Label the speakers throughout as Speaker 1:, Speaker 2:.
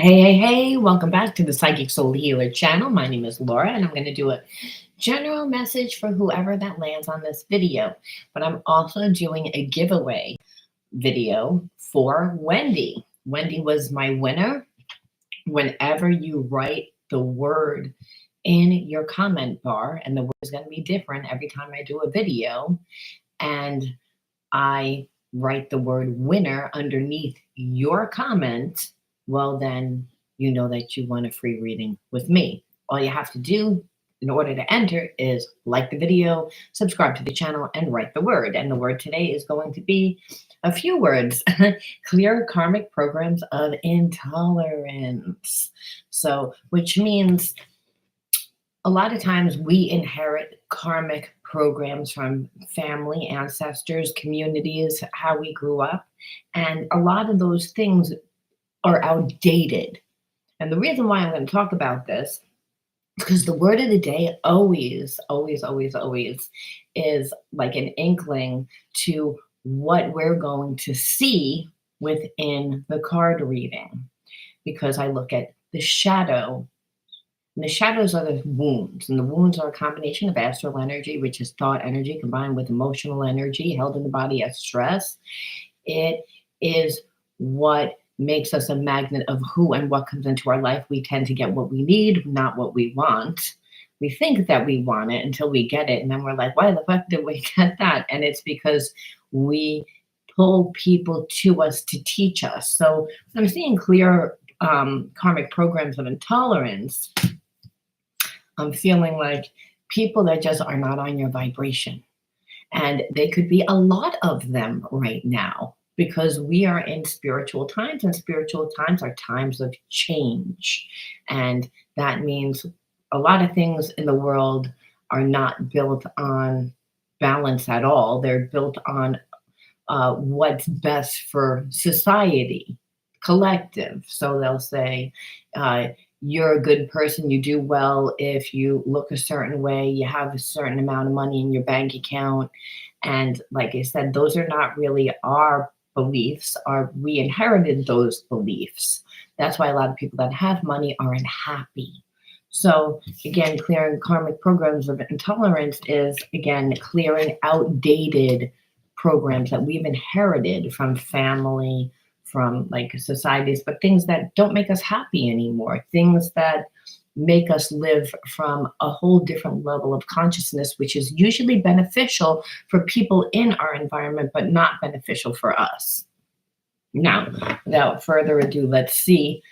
Speaker 1: Hey, welcome back to the Psychic Soul Healer channel. My name is Laura, and I'm going to do a general message for whoever that lands on this video. But I'm also doing a giveaway video for Wendy. Wendy was my winner. Whenever you write the word in your comment bar, and the word is going to be different every time I do a video, and I write the word winner underneath your comment, well, then you know that you want a free reading with me. All you have to do in order to enter is like the video, subscribe to the channel, and write the word. And the word today is going to be a few words: clear karmic programs of intolerance. So, which means a lot of times we inherit karmic programs from family, ancestors, communities, how we grew up. And a lot of those things are outdated. And the reason why I'm going to talk about this is because the word of the day always is like an inkling to what we're going to see within the card reading. Because I look at the shadow. And the shadows are the wounds, and the wounds are a combination of astral energy, which is thought energy, combined with emotional energy held in the body as stress. It is what makes us a magnet of who and what comes into our life. We tend to get what we need, not what we want. We think that we want it until we get it, and then we're like, why the fuck did we get that? And it's because we pull people to us to teach us. So I'm seeing clear karmic programs of intolerance. I'm feeling like people that just are not on your vibration. And they could be a lot of them right now because we are in spiritual times, and spiritual times are times of change. And that means a lot of things in the world are not built on balance at all. They're built on what's best for society, collective. So they'll say, you're a good person, you do well if you look a certain way, you have a certain amount of money in your bank account. And like I said, those are not really our beliefs. We inherited those beliefs. That's why a lot of people that have money are unhappy. So again, clearing karmic programs of intolerance is, again, clearing outdated programs that we've inherited from family, from like societies, but things that don't make us happy anymore, things that make us live from a whole different level of consciousness, which is usually beneficial for people in our environment, but not beneficial for us. Now, without further ado, let's see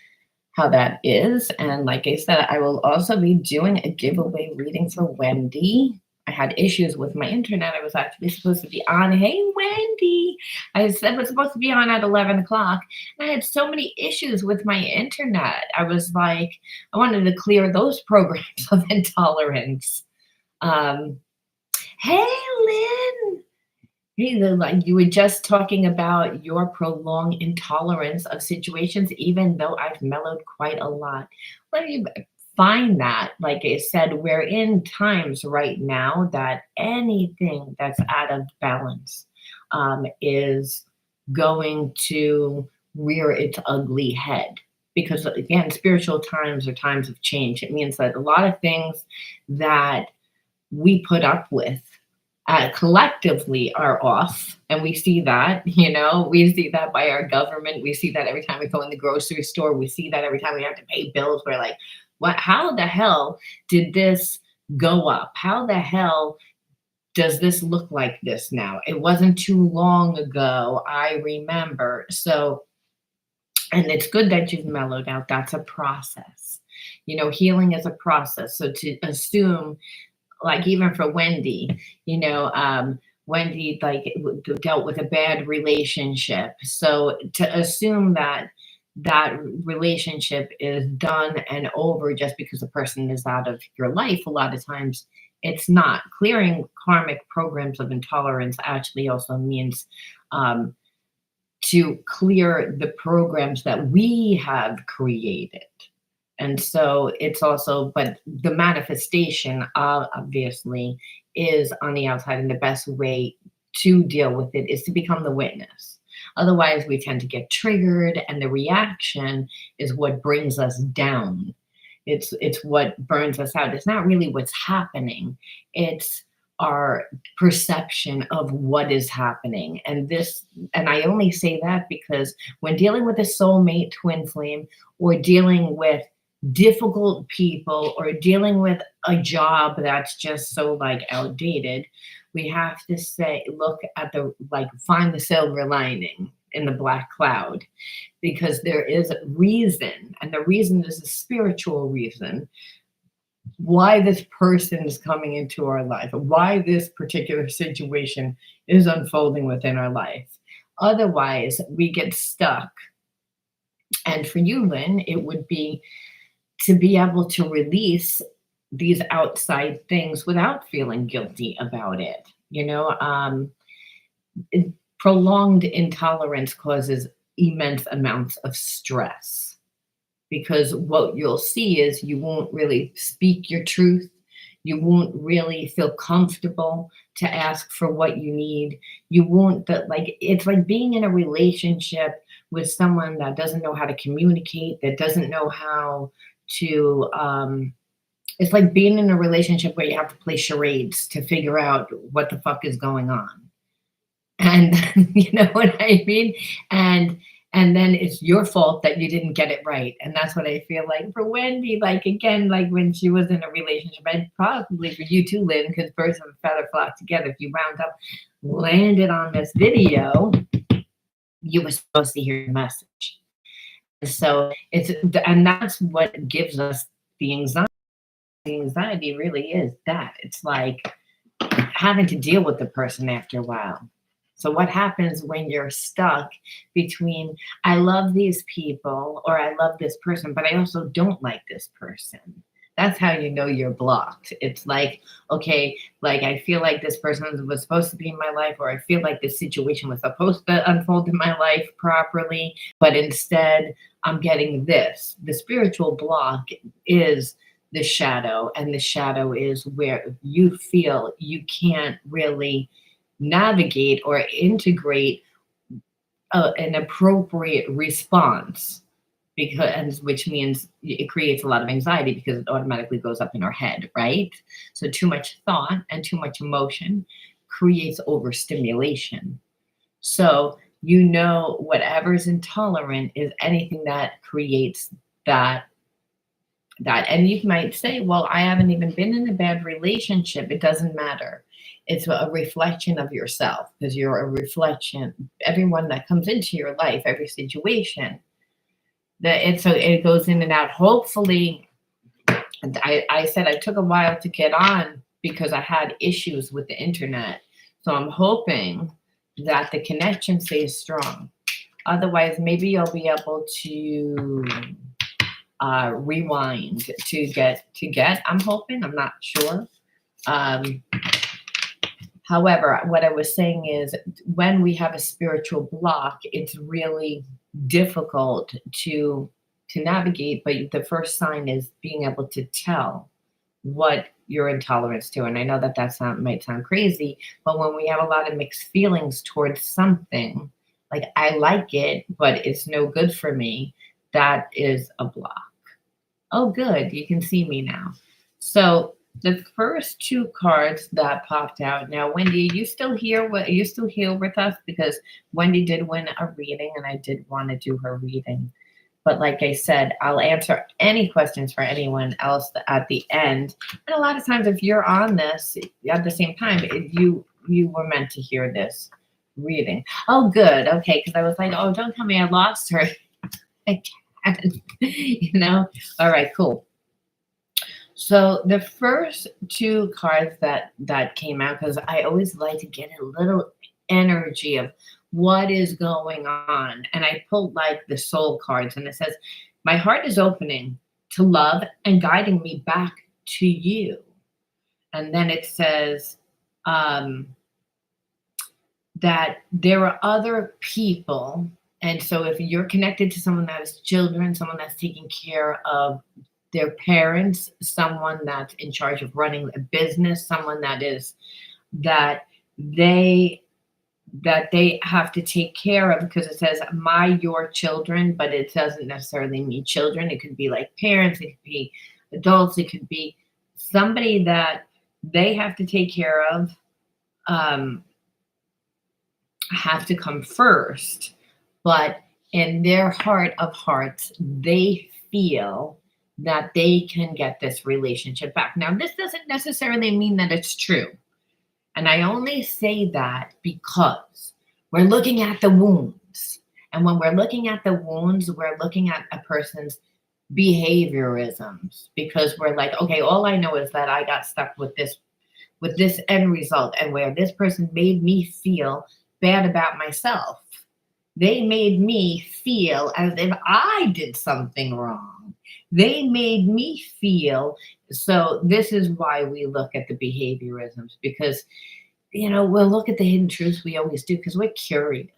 Speaker 1: how that is. And like I said, I will also be doing a giveaway reading for Wendy. I had issues with my internet. I was actually supposed to be on. Hey, Wendy. I said I was supposed to be on at 11 o'clock. And I had so many issues with my internet. I was like, I wanted to clear those programs of intolerance. Hey, Lynn. Hey, like you were just talking about your prolonged intolerance of situations, even though I've mellowed quite a lot. Let me find that. Like I said, we're in times right now that anything that's out of balance is going to rear its ugly head. Because again, spiritual times are times of change. It means that a lot of things that we put up with collectively are off. And we see that, we see that by our government. We see that every time we go in the grocery store. We see that every time we have to pay bills. We're like, how the hell did this go up? How the hell does this look like this now? It wasn't too long ago, I remember. So, and it's good that you've mellowed out. That's a process. Healing is a process. So to assume, like even for Wendy, Wendy like dealt with a bad relationship. So to assume that relationship is done and over just because the person is out of your life, a lot of times it's not. Clearing karmic programs of intolerance actually also means to clear the programs that we have created. And so it's also, but the manifestation obviously is on the outside, and the best way to deal with it is to become the witness. Otherwise, we tend to get triggered, and the reaction is what brings us down. It's what burns us out. It's not really what's happening. It's our perception of what is happening. And I only say that because when dealing with a soulmate twin flame, or dealing with difficult people, or dealing with a job that's just so like outdated, we have to say, look at the, like, find the silver lining in the black cloud, because there is a reason, and the reason is a spiritual reason why this person is coming into our life, why this particular situation is unfolding within our life. Otherwise, we get stuck. And for you, Lynn, it would be to be able to release these outside things without feeling guilty about it. Prolonged intolerance causes immense amounts of stress, because what you'll see is you won't really speak your truth. You won't really feel comfortable to ask for what you need. You won't, it's like being in a relationship with someone that doesn't know how to communicate, that doesn't know how to, it's like being in a relationship where you have to play charades to figure out what the fuck is going on. And you know what I mean? And then it's your fault that you didn't get it right. And that's what I feel like for Wendy, like, again, like when she was in a relationship, and probably for you too, Lynn, because birds of a feather flock together. If you wound up landed on this video, you were supposed to hear the message. So and that's what gives us the anxiety. The anxiety really is that it's like having to deal with the person after a while. So what happens when you're stuck between, I love these people, or I love this person, but I also don't like this person? That's how you know you're blocked. It's like, okay, like I feel like this person was supposed to be in my life, or I feel like this situation was supposed to unfold in my life properly, but instead I'm getting this. The spiritual block is the shadow, and the shadow is where you feel you can't really navigate or integrate an appropriate response, because which means it creates a lot of anxiety because it automatically goes up in our head, right? So too much thought and too much emotion creates overstimulation. So whatever's intolerant is anything that creates that. And you might say, well, I haven't even been in a bad relationship. It doesn't matter. It's a reflection of yourself, because you're a reflection. Everyone that comes into your life, every situation, so it goes in and out. Hopefully, I said I took a while to get on because I had issues with the internet. So I'm hoping that the connection stays strong. Otherwise, maybe you'll be able to rewind to get. I'm hoping. I'm not sure. However, what I was saying is, when we have a spiritual block, it's really difficult to navigate. But the first sign is being able to tell what you're intolerant to. And I know that might sound crazy, but when we have a lot of mixed feelings towards something, like I like it, but it's no good for me, that is a block. Oh, good. You can see me now. So the first two cards that popped out. Now, Wendy, are you still here? Are you still here with us? Because Wendy did win a reading, and I did want to do her reading. But like I said, I'll answer any questions for anyone else at the end. And a lot of times, if you're on this at the same time, you were meant to hear this reading. Oh, good. Okay, because I was like, oh, don't tell me I lost her. I can't. All right, cool. So the first two cards that came out, because I always like to get a little energy of what is going on. And I pulled like the soul cards, and it says, my heart is opening to love and guiding me back to you. And then it says that there are other people. And so if you're connected to someone that has children, someone that's taking care of their parents, someone that's in charge of running a business, someone that that they have to take care of, because it says your children, but it doesn't necessarily mean children. It could be like parents, it could be adults, it could be somebody that they have to take care of, um, have to come first. But in their heart of hearts, they feel that they can get this relationship back. Now, this doesn't necessarily mean that it's true. And I only say that because we're looking at the wounds. And when we're looking at the wounds, we're looking at a person's behaviorisms, because we're like, okay, all I know is that I got stuck with this end result, and where this person made me feel bad about myself. They made me feel as if I did something wrong. They made me feel. So this is why we look at the behaviorisms, because we'll look at the hidden truths. We always do, because we're curious.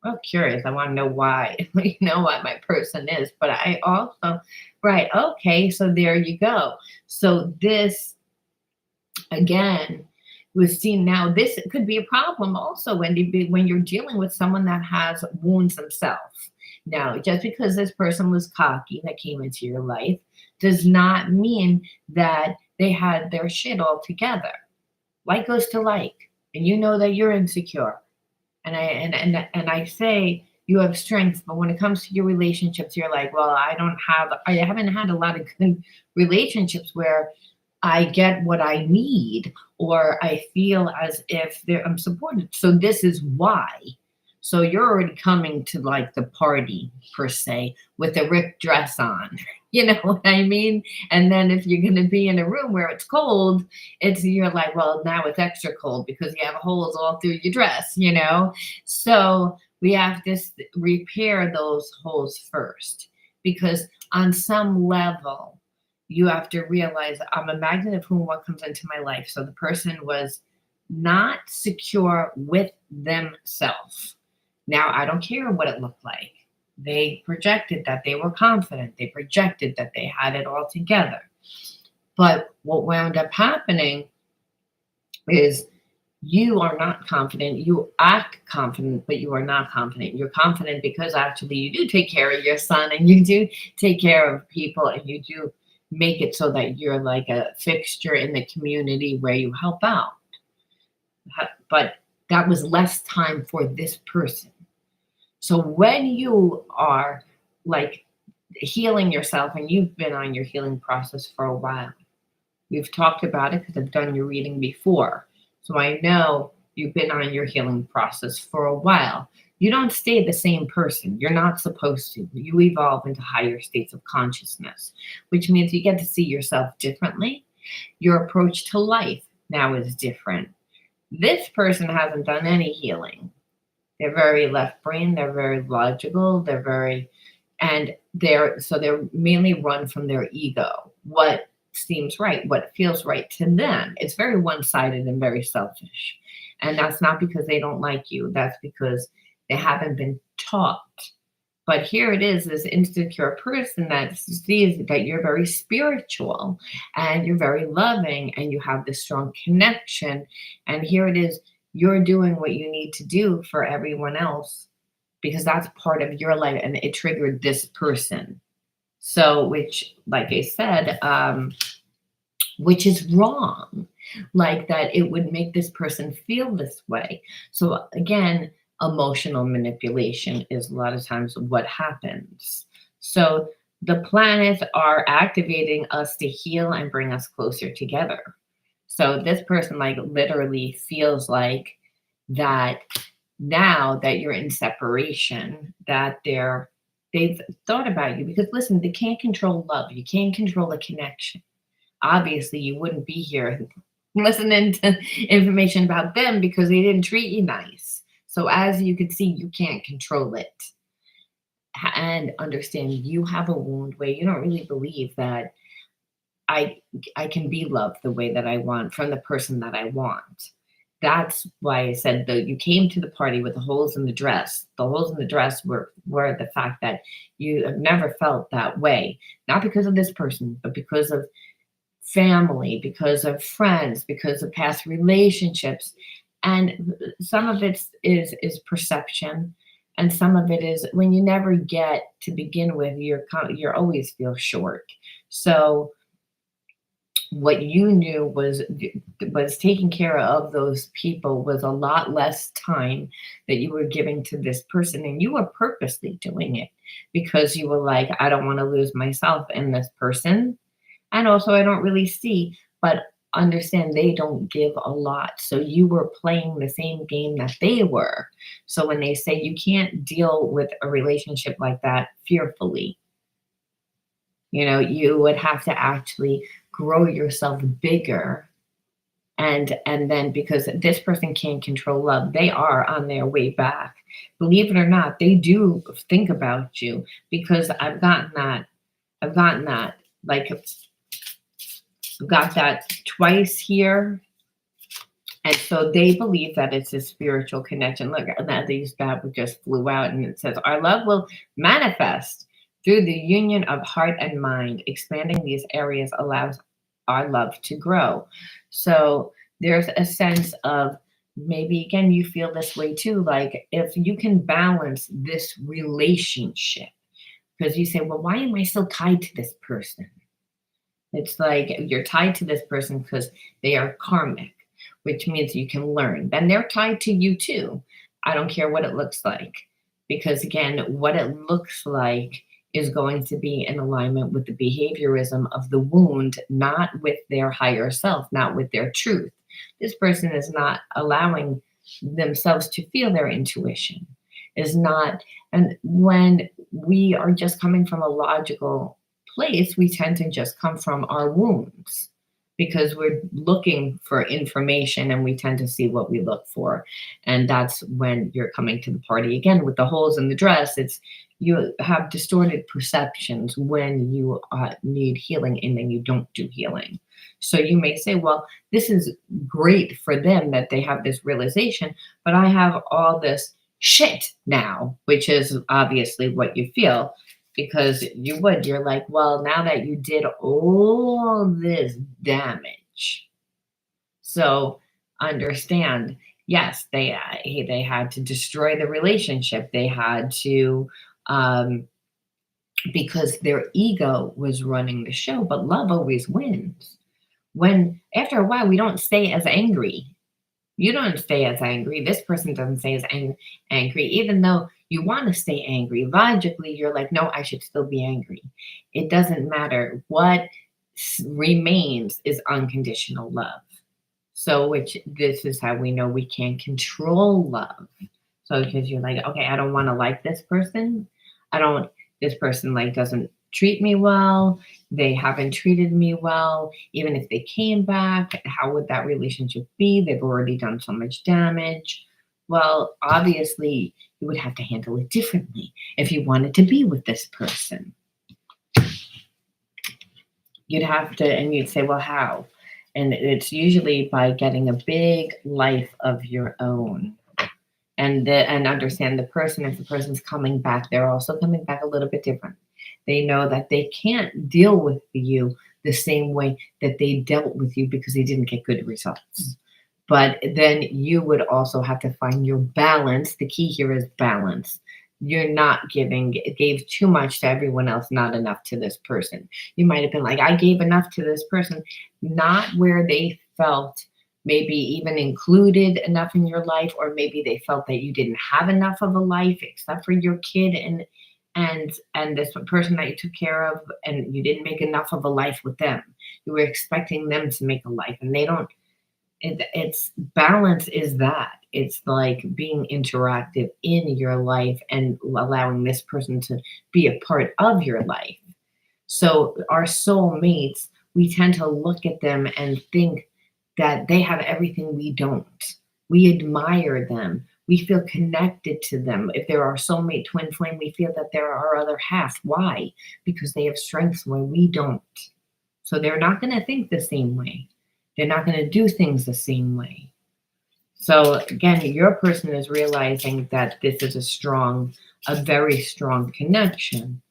Speaker 1: We're curious. I want to know why, what my person is. But I also, right, okay, so there you go. So this, again, we've seen now, this could be a problem also when you're dealing with someone that has wounds themselves. Now, just because this person was cocky that came into your life does not mean that they had their shit all together. Like goes to like, and you know that you're insecure. And I say you have strengths, but when it comes to your relationships, you're like, well, I haven't had a lot of good relationships where I get what I need, or I feel as if I'm supported. So this is why. So you're already coming to like the party per se with a ripped dress on. You know what I mean? And then if you're going to be in a room where it's cold, you're like, well, now it's extra cold because you have holes all through your dress, So we have to repair those holes first, because on some level, you have to realize I'm a magnet of whom what comes into my life. So the person was not secure with themselves. Now, I don't care what it looked like. They projected that they were confident. They projected that they had it all together. But what wound up happening is you are not confident. You act confident, but you are not confident. You're confident because actually you do take care of your son, and you do take care of people, and you do make it so that you're like a fixture in the community where you help out. But that was less time for this person. So when you are like healing yourself, and you've been on your healing process for a while, we've talked about it because I've done your reading before. So I know you've been on your healing process for a while. You don't stay the same person. You're not supposed to. You evolve into higher states of consciousness, which means you get to see yourself differently. Your approach to life now is different. This person hasn't done any healing. They're very left brain. They're very logical. They're mainly run from their ego. What seems right, what feels right to them. It's very one-sided and very selfish. And that's not because they don't like you. That's because they haven't been taught. But here it is, this insecure person that sees that you're very spiritual and you're very loving and you have this strong connection. And here it is, you're doing what you need to do for everyone else because that's part of your life, and it triggered this person. So, which, like I said, which is wrong, like that it would make this person feel this way. So again, emotional manipulation is a lot of times what happens. So the planets are activating us to heal and bring us closer together. So this person like literally feels like that now that you're in separation, that they've thought about you, because listen, they can't control love. You can't control a connection. Obviously, you wouldn't be here listening to information about them because they didn't treat you nice. So as you can see, you can't control it. And understand you have a wound where you don't really believe that I can be loved the way that I want from the person that I want. That's why I said that you came to the party with the holes in the dress. The holes in the dress were the fact that you have never felt that way, not because of this person, but because of family, because of friends, because of past relationships. And some of it is perception, and some of it is when you never get to begin with, you're always feel short. So what you knew was taking care of those people was a lot less time that you were giving to this person, and you were purposely doing it because you were like, I don't want to lose myself in this person, and also I don't really see, but understand they don't give a lot, so you were playing the same game that they were. So when they say you can't deal with a relationship like that fearfully, you would have to actually grow yourself bigger. And then, because this person can't control love, they are on their way back. Believe it or not, they do think about you, because I've gotten that, like, I've got that twice here. And so they believe that it's a spiritual connection. Look, that just flew out, and it says, our love will manifest through the union of heart and mind. Expanding these areas allows our love to grow. So there's a sense of, maybe again, you feel this way too. Like, if you can balance this relationship, because you say, well, why am I so tied to this person? It's like you're tied to this person because they are karmic, which means you can learn. Then they're tied to you too. I don't care what it looks like. Because again, what it looks like is going to be in alignment with the behaviorism of the wound, not with their higher self, not with their truth. This person is not allowing themselves to feel their intuition, is not. And when we are just coming from a logical place, we tend to just come from our wounds, because we're looking for information and we tend to see what we look for. And that's when you're coming to the party again with the holes in the dress. It's, you have distorted perceptions when you need healing, and then you don't do healing. So you may say, well, this is great for them that they have this realization, but I have all this shit now, which is obviously what you feel, because you're like, well, now that you did all this damage, so understand, yes, they had to destroy the relationship. They had to, because their ego was running the show, but love always wins. When after a while, we don't stay as angry. You don't stay as angry. This person doesn't stay as angry, even though you want to stay angry. Logically, you're like, no, I should still be angry. It doesn't matter. What remains is unconditional love. So, which this is how we know we can't control love. So, because you're like, okay, I don't want to like this person. This person like doesn't treat me well. They haven't treated me well. Even if they came back, how would that relationship be? They've already done so much damage. Well, obviously, you would have to handle it differently if you wanted to be with this person. You'd have to, and you'd say, well, how? And it's usually by getting a big life of your own. And understand the person, if the person's coming back, they're also coming back a little bit different. They know that they can't deal with you the same way that they dealt with you because they didn't get good results. But then you would also have to find your balance. The key here is balance. You're not gave too much to everyone else, not enough to this person. You might have been like, I gave enough to this person, not where they felt maybe even included enough in your life, or maybe they felt that you didn't have enough of a life except for your kid and this person that you took care of, and you didn't make enough of a life with them. You were expecting them to make a life, and they don't. It's balance is that. It's like being interactive in your life and allowing this person to be a part of your life. So our soulmates, we tend to look at them and think that they have everything we don't. We admire them. We feel connected to them. If they're our soulmate twin flame, we feel that they're our other half. Why? Because they have strengths where we don't. So they're not going to think the same way. They're not going to do things the same way. So again, your person is realizing that this is a very strong connection.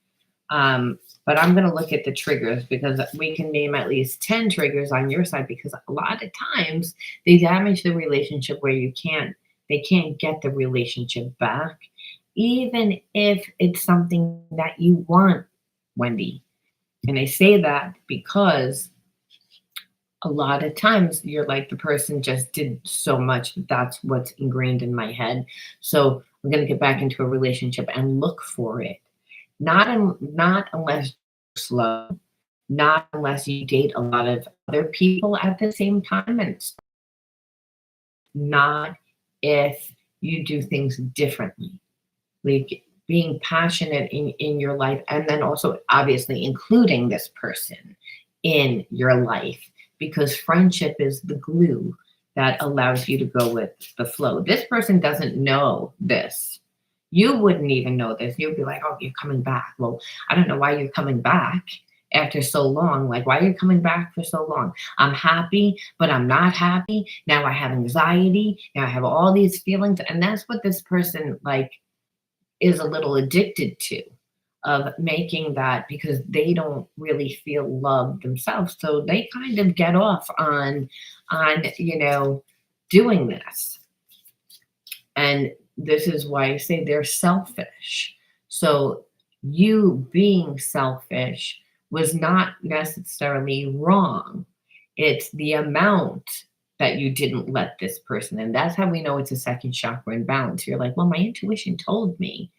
Speaker 1: But I'm going to look at the triggers because we can name at least 10 triggers on your side because a lot of times they damage the relationship where they can't get the relationship back, even if it's something that you want, Wendy. And I say that because a lot of times you're like, the person just did so much. That's what's ingrained in my head. So I'm going to get back into a relationship and look for it. Not unless you're slow, not unless you date a lot of other people at the same time, and not if you do things differently. Like being passionate in your life, and then also obviously including this person in your life, because friendship is the glue that allows you to go with the flow. This person doesn't know this. You wouldn't even know this. You'd be like, oh, you're coming back. Well, I don't know why you're coming back after so long. Like, why are you coming back for so long? I'm happy, but I'm not happy. Now I have anxiety. Now I have all these feelings. And that's what this person like is a little addicted to, of making that, because they don't really feel loved themselves, so they kind of get off on doing this. And this is why I say they're selfish. So you being selfish was not necessarily wrong. It's the amount that you didn't let this person. And that's how we know it's a second chakra imbalance. You're like, well, my intuition told me.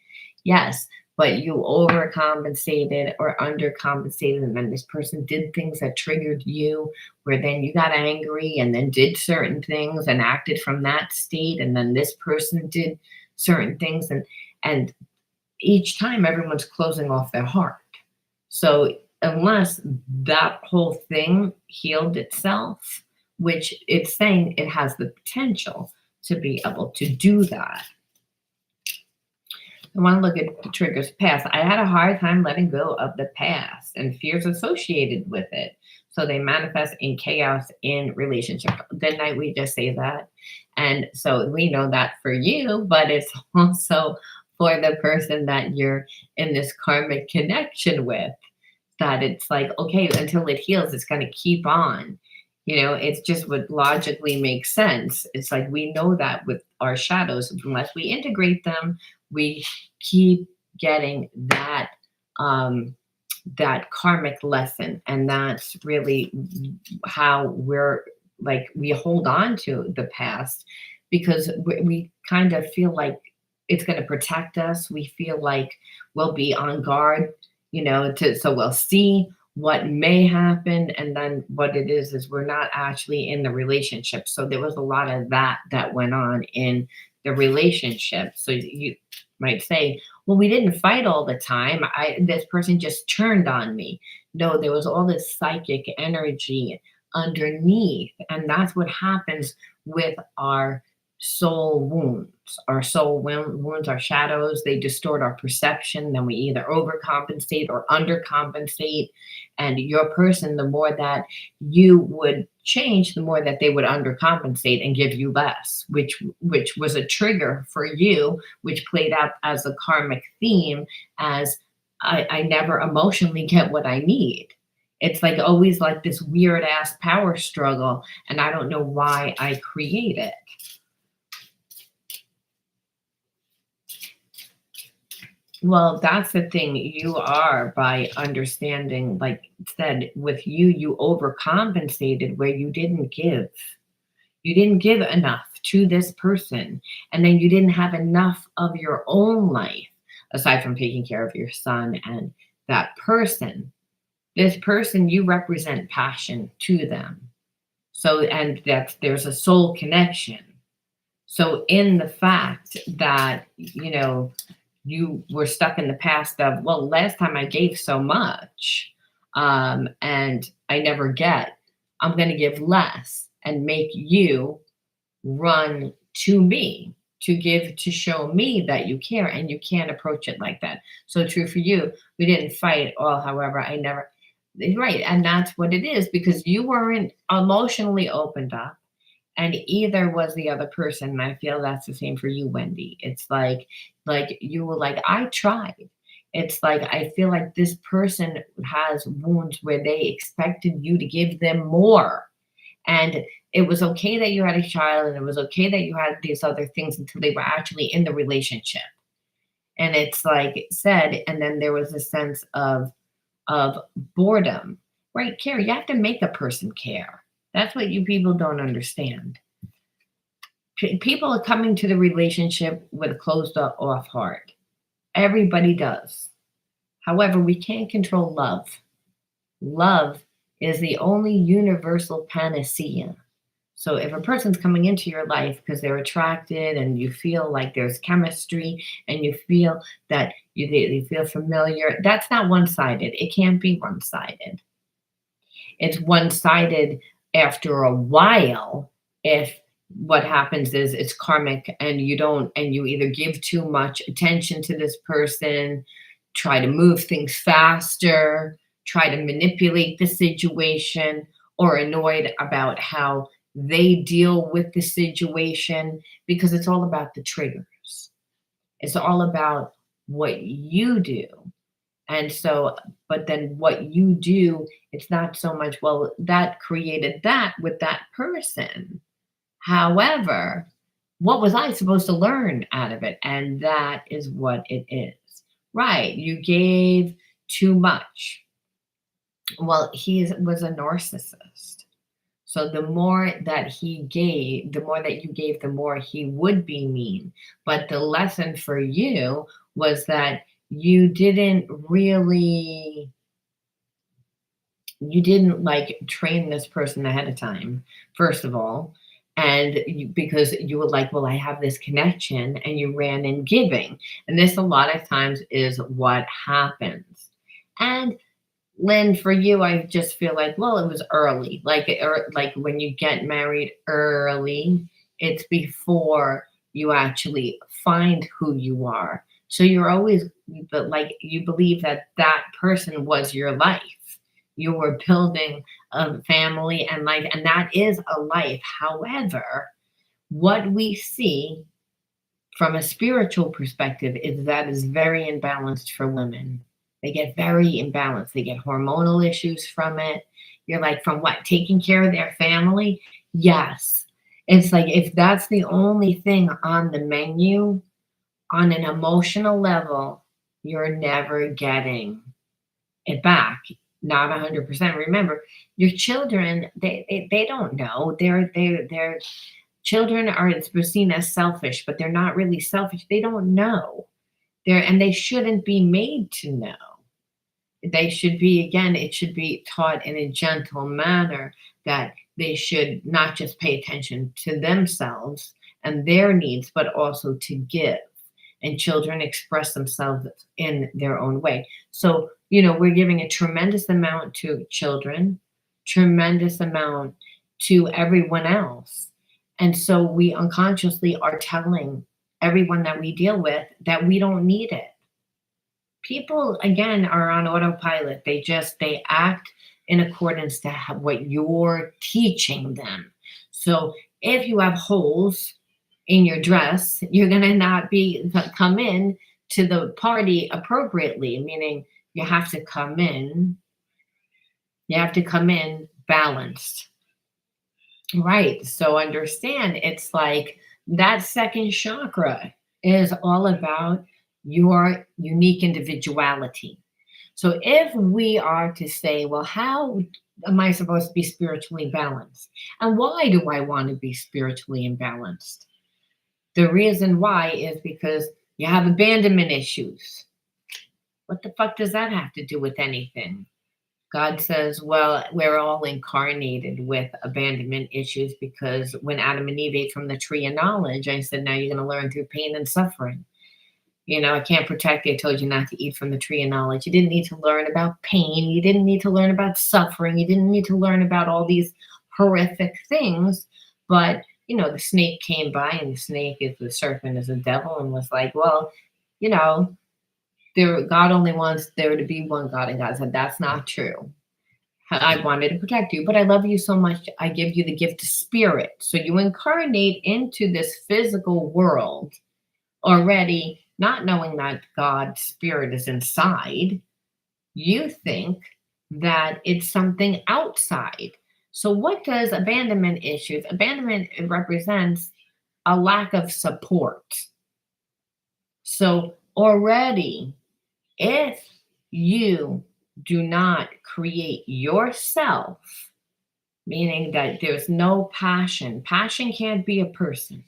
Speaker 1: Yes, but you overcompensated or undercompensated. And then this person did things that triggered you, where then you got angry and then did certain things and acted from that state. And then this person did certain things. And each time everyone's closing off their heart. So unless that whole thing healed itself, which it's saying it has the potential to be able to do that. I want to look at the triggers past. I had a hard time letting go of the past and fears associated with it. So they manifest in chaos in relationship. Didn't we just say that? And so we know that for you, but it's also for the person that you're in this karmic connection with, that it's like, okay, until it heals, it's going to keep on. It's just what logically makes sense. It's like we know that with our shadows, unless we integrate them, we keep getting that karmic lesson. And that's really how we're like, we hold on to the past because we kind of feel like it's going to protect us. We feel like we'll be on guard, so we'll see what may happen. And then what it is we're not actually in the relationship. So there was a lot of that went on in the relationship. So you might say, well, we didn't fight all the time. This person just turned on me. No, there was all this psychic energy underneath. And that's what happens with our soul wounds. Our soul wounds, our shadows, they distort our perception. Then we either overcompensate or undercompensate. And your person, the more that you would change, the more that they would undercompensate and give you less, which was a trigger for you, which played out as a karmic theme, as I never emotionally get what I need. It's like always like this weird ass power struggle, and I don't know why I create it. Well, that's the thing. You are, by understanding, like said, with you overcompensated where you didn't give. You didn't give enough to this person. And then you didn't have enough of your own life, aside from taking care of your son and that person. This person, you represent passion to them. So, and that there's a soul connection. So in the fact that, you were stuck in the past of, well, last time I gave so much, and I never get, I'm going to give less and make you run to me to give, to show me that you care, and you can't approach it like that. So true for you. We didn't fight at all. However, I never, right. And that's what it is, because you weren't emotionally opened up, and either was the other person. And I feel that's the same for you, Wendy. It's like you were like, I tried. It's like, I feel like this person has wounds where they expected you to give them more. And it was okay that you had a child and it was okay that you had these other things until they were actually in the relationship. And it's like it said, and then there was a sense of boredom. Right, care. You have to make a person care. That's what you people don't understand. People are coming to the relationship with a closed off heart. Everybody does. However, we can't control love. Love is the only universal panacea. So if a person's coming into your life because they're attracted and you feel like there's chemistry and you feel that they feel familiar, that's not one sided. It can't be one sided. It's one sided after a while if what happens is it's karmic and you don't, and you either give too much attention to this person, try to move things faster, try to manipulate the situation, or annoyed about how they deal with the situation, because it's all about the triggers. It's all about what you do. And so, but then what you do, it's not so much, well, that created that with that person. However, what was I supposed to learn out of it? And that is what it is. Right. You gave too much. Well, was a narcissist. So the more that he gave, the more that you gave, the more he would be mean. But the lesson for you was that you didn't like train this person ahead of time, first of all. And because you were like, well, I have this connection, and you ran in giving. And this, a lot of times, is what happens. And Lynn, for you, I just feel like, well, it was early. Like when you get married early, it's before you actually find who you are. So you're always, but like you believe that that person was your life. You were building a family and life, and that is a life. However, what we see from a spiritual perspective is that is very imbalanced for women. They get very imbalanced. They get hormonal issues from it. You're like, from what? Taking care of their family? Yes. It's like, if that's the only thing on the menu on an emotional level, you're never getting it back. Not 100%. Remember, your children, they don't know. They're children are seen as selfish, but they're not really selfish. They don't know. And they shouldn't be made to know. They should be, again, it should be taught in a gentle manner that they should not just pay attention to themselves and their needs, but also to give. And children express themselves in their own way. So, we're giving a tremendous amount to children, tremendous amount to everyone else. And so we unconsciously are telling everyone that we deal with that we don't need it. People, again, are on autopilot. They act in accordance to what you're teaching them. So if you have holes in your dress, you're going to not come in to the party appropriately, meaning you have to come in balanced. Right. So understand, it's like that second chakra is all about your unique individuality. So if we are to say, well, how am I supposed to be spiritually balanced? And why do I want to be spiritually imbalanced? The reason why is because you have abandonment issues. What the fuck does that have to do with anything? God says, well, we're all incarnated with abandonment issues, because when Adam and Eve ate from the tree of knowledge, I said, now you're going to learn through pain and suffering. I can't protect you. I told you not to eat from the tree of knowledge. You didn't need to learn about pain. You didn't need to learn about suffering. You didn't need to learn about all these horrific things. But, the snake came by, and the serpent is the devil, and was like, well, God only wants there to be one God. And God said, that's not true. I wanted to protect you, but I love you so much. I give you the gift of spirit. So you incarnate into this physical world already not knowing that God's spirit is inside. You think that it's something outside. So, what does abandonment issues? Abandonment represents a lack of support. So, already, if you do not create yourself, meaning that there's no passion, passion can't be a person,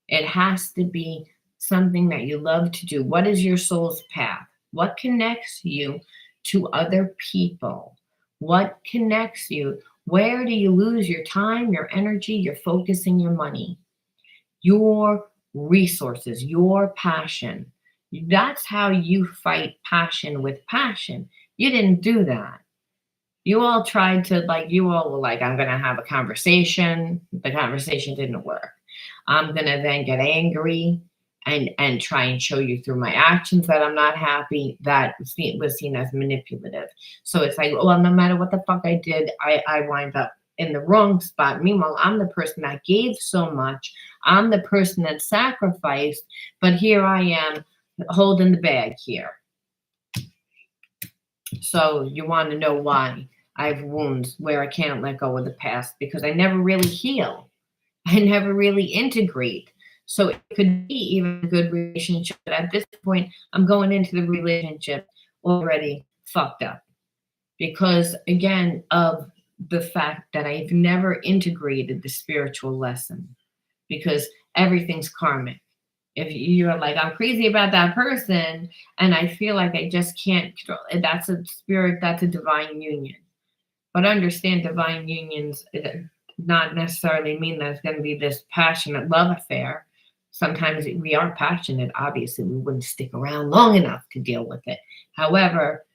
Speaker 1: it has to be something that you love to do. What is your soul's path? What connects you to other people? What connects you? Where do you lose your time, your energy, your focus, and your money? Your resources, your passion. That's how you fight passion with passion. You didn't do that. You all tried to, like, you all were like, I'm going to have a conversation. The conversation didn't work. I'm going to then get angry and try and show you through my actions that I'm not happy. That was seen as manipulative. So it's like, well, no matter what the fuck I did, I wind up in the wrong spot. Meanwhile, I'm the person that gave so much. I'm the person that sacrificed, but here I am holding the bag here. So you want to know why I have wounds where I can't let go of the past, because I never really heal. I never really integrate. So it could be even a good relationship, but at this point, I'm going into the relationship already fucked up because, again, of the fact that I've never integrated the spiritual lesson, because everything's karmic. If you're like, I'm crazy about that person and I feel like I just can't control it, that's a spirit, that's a divine union. But understand, divine unions not necessarily mean that it's going to be this passionate love affair. Sometimes we are passionate. Obviously, we wouldn't stick around long enough to deal with it. However,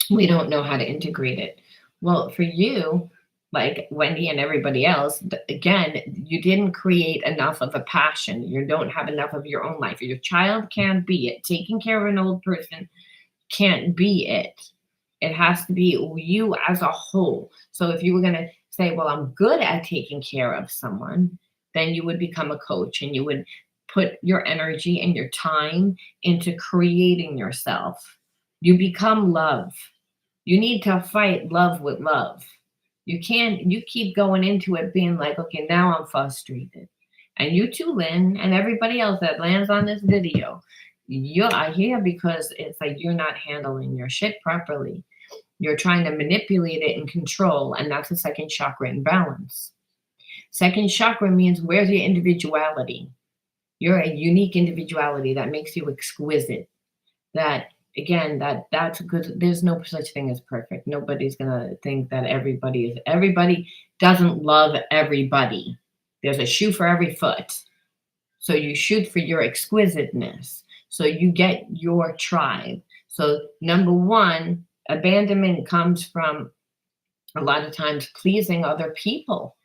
Speaker 1: we don't know how to integrate it. Well, for you, like Wendy and everybody else, again, you didn't create enough of a passion. You don't have enough of your own life. Your child can't be it. Taking care of an old person can't be it. It has to be you as a whole. So if you were going to say, well, I'm good at taking care of someone, then you would become a coach and you would put your energy and your time into creating yourself. You become love. You need to fight love with love. You keep going into it being like, okay, now I'm frustrated. And you too, Lynn, and everybody else that lands on this video, you're here because it's like you're not handling your shit properly. You're trying to manipulate it and control, and that's a second chakra imbalance. Second chakra means, where's your individuality? You're a unique individuality that makes you exquisite. That, again, that's good. There's no such thing as perfect. Nobody's gonna think that everybody doesn't love everybody. There's a shoe for every foot. So you shoot for your exquisiteness. So you get your tribe. So number one, abandonment comes from a lot of times pleasing other people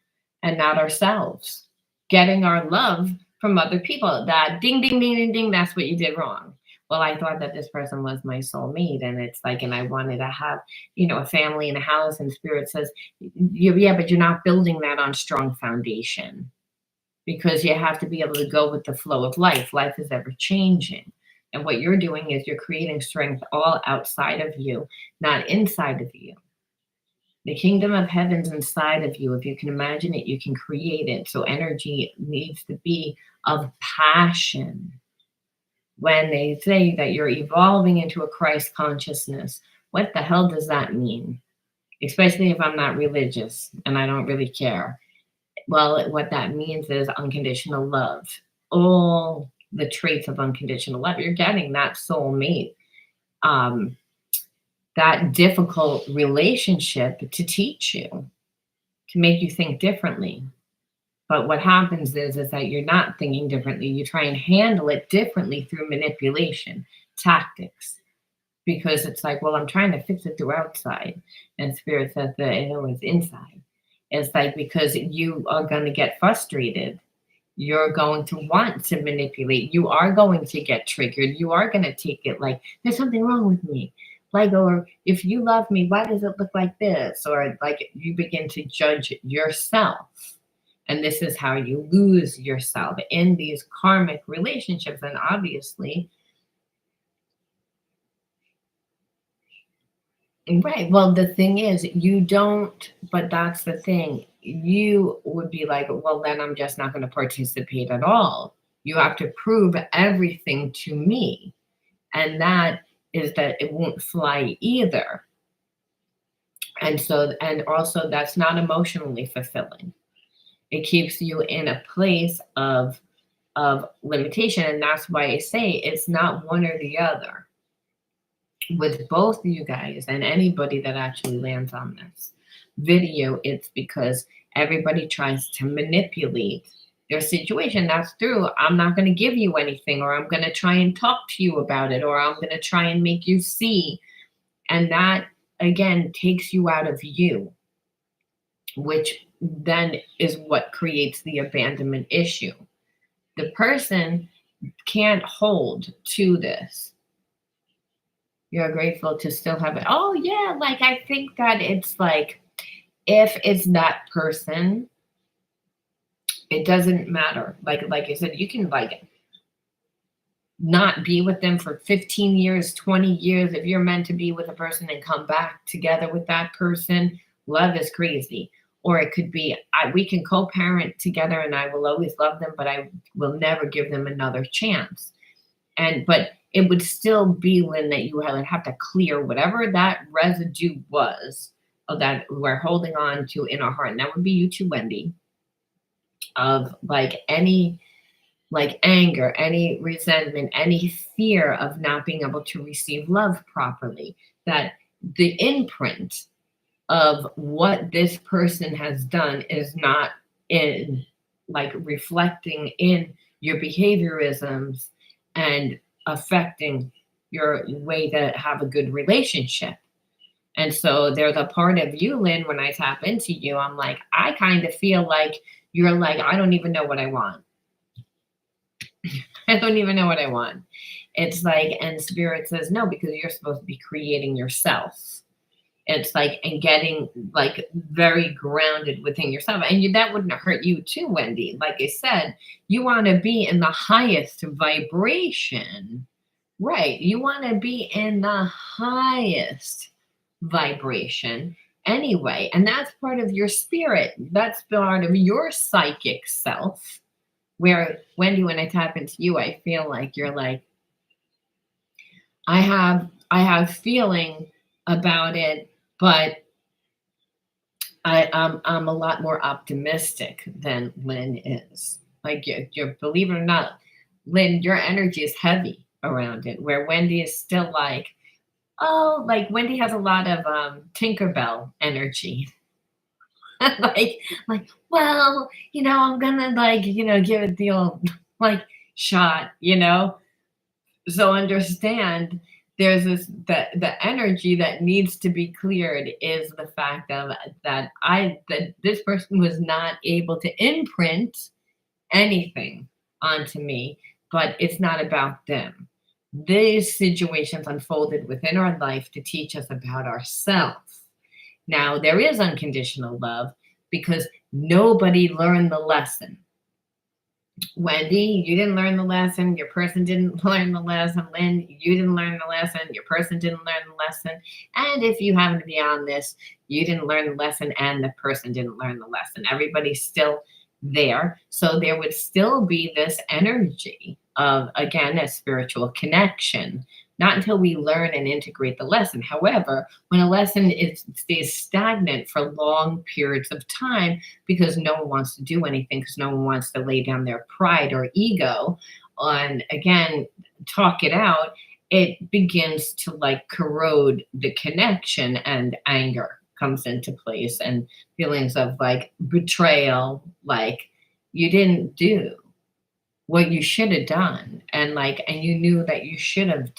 Speaker 1: and not ourselves. Getting our love from other people. That ding, ding, ding, ding, ding, that's what you did wrong. Well, I thought that this person was my soulmate, and it's like, and I wanted to have, a family and a house, and spirit says, yeah, but you're not building that on strong foundation, because you have to be able to go with the flow of life. Life is ever changing. And what you're doing is you're creating strength all outside of you, not inside of you. The kingdom of heaven's inside of you. If you can imagine it, you can create it. So energy needs to be of passion. When they say that you're evolving into a Christ consciousness, what the hell does that mean? Especially if I'm not religious and I don't really care. Well, what that means is unconditional love. All the traits of unconditional love. You're getting that soulmate, that difficult relationship to teach you, to make you think differently. But what happens is that you're not thinking differently. You try and handle it differently through manipulation, tactics. Because it's like, well, I'm trying to fix it through outside. And spirit says that it's inside. It's like, because you are going to get frustrated. You're going to want to manipulate. You are going to get triggered. You are going to take it like, there's something wrong with me. Like, or if you love me, why does it look like this? Or like you begin to judge yourself. And this is how you lose yourself in these karmic relationships. And obviously, right. Well, the thing is, you don't, but that's the thing. You would be like, well, then I'm just not going to participate at all. You have to prove everything to me. And that is that it won't fly either. And so, and also, that's not emotionally fulfilling. It keeps you in a place of limitation. And that's why I say it's not one or the other. With both of you guys and anybody that actually lands on this video, it's because everybody tries to manipulate their situation. That's true. I'm not going to give you anything, or I'm going to try and talk to you about it, or I'm going to try and make you see. And that, again, takes you out of you, which then is what creates the abandonment issue. The person can't hold to this. You're grateful to still have it. Oh, yeah. Like, I think that it's like, if it's that person, it doesn't matter. Like I said, you can like not be with them for 15 years, 20 years. If you're meant to be with a person and come back together with that person, love is crazy. Or it could be, we can co-parent together and I will always love them, but I will never give them another chance. But it would still be, Lynn, that you would have to clear whatever that residue was of that we're holding on to in our heart. And that would be you too, Wendy, of like any like anger, any resentment, any fear of not being able to receive love properly. That the imprint of what this person has done is not in like reflecting in your behaviorisms and affecting your way to have a good relationship. And so there's a part of you, Lynn, when I tap into you, I'm like, I kind of feel like you're like, I don't even know what I want. I don't even know what I want. It's like, and spirit says no, because you're supposed to be creating yourself. It's like, and getting like very grounded within yourself. And that wouldn't hurt you too, Wendy. Like I said, you want to be in the highest vibration, right? You want to be in the highest vibration anyway. And that's part of your spirit. That's part of your psychic self. Where, Wendy, when I tap into you, I feel like you're like, I have feeling about it, but I'm a lot more optimistic than Lynn is. Like you're believe it or not, Lynn, your energy is heavy around it. Where Wendy is still like, oh, like Wendy has a lot of Tinkerbell energy. like, well, I'm gonna like, give it the old like shot, So understand there's the energy that needs to be cleared is the fact of that this person was not able to imprint anything onto me, but it's not about them. These situations unfolded within our life to teach us about ourselves. Now, there is unconditional love because nobody learned the lesson. Wendy, you didn't learn the lesson. Your person didn't learn the lesson. Lynn, you didn't learn the lesson. Your person didn't learn the lesson. And if you happen to be on this, you didn't learn the lesson and the person didn't learn the lesson. Everybody's still there. So there would still be this energy of, again, a spiritual connection. Not until we learn and integrate the lesson. However, when a lesson stays stagnant for long periods of time because no one wants to do anything, because no one wants to lay down their pride or ego and, again, talk it out, it begins to like corrode the connection and anger comes into place and feelings of like betrayal, like you didn't do what you should have done and you knew that you should have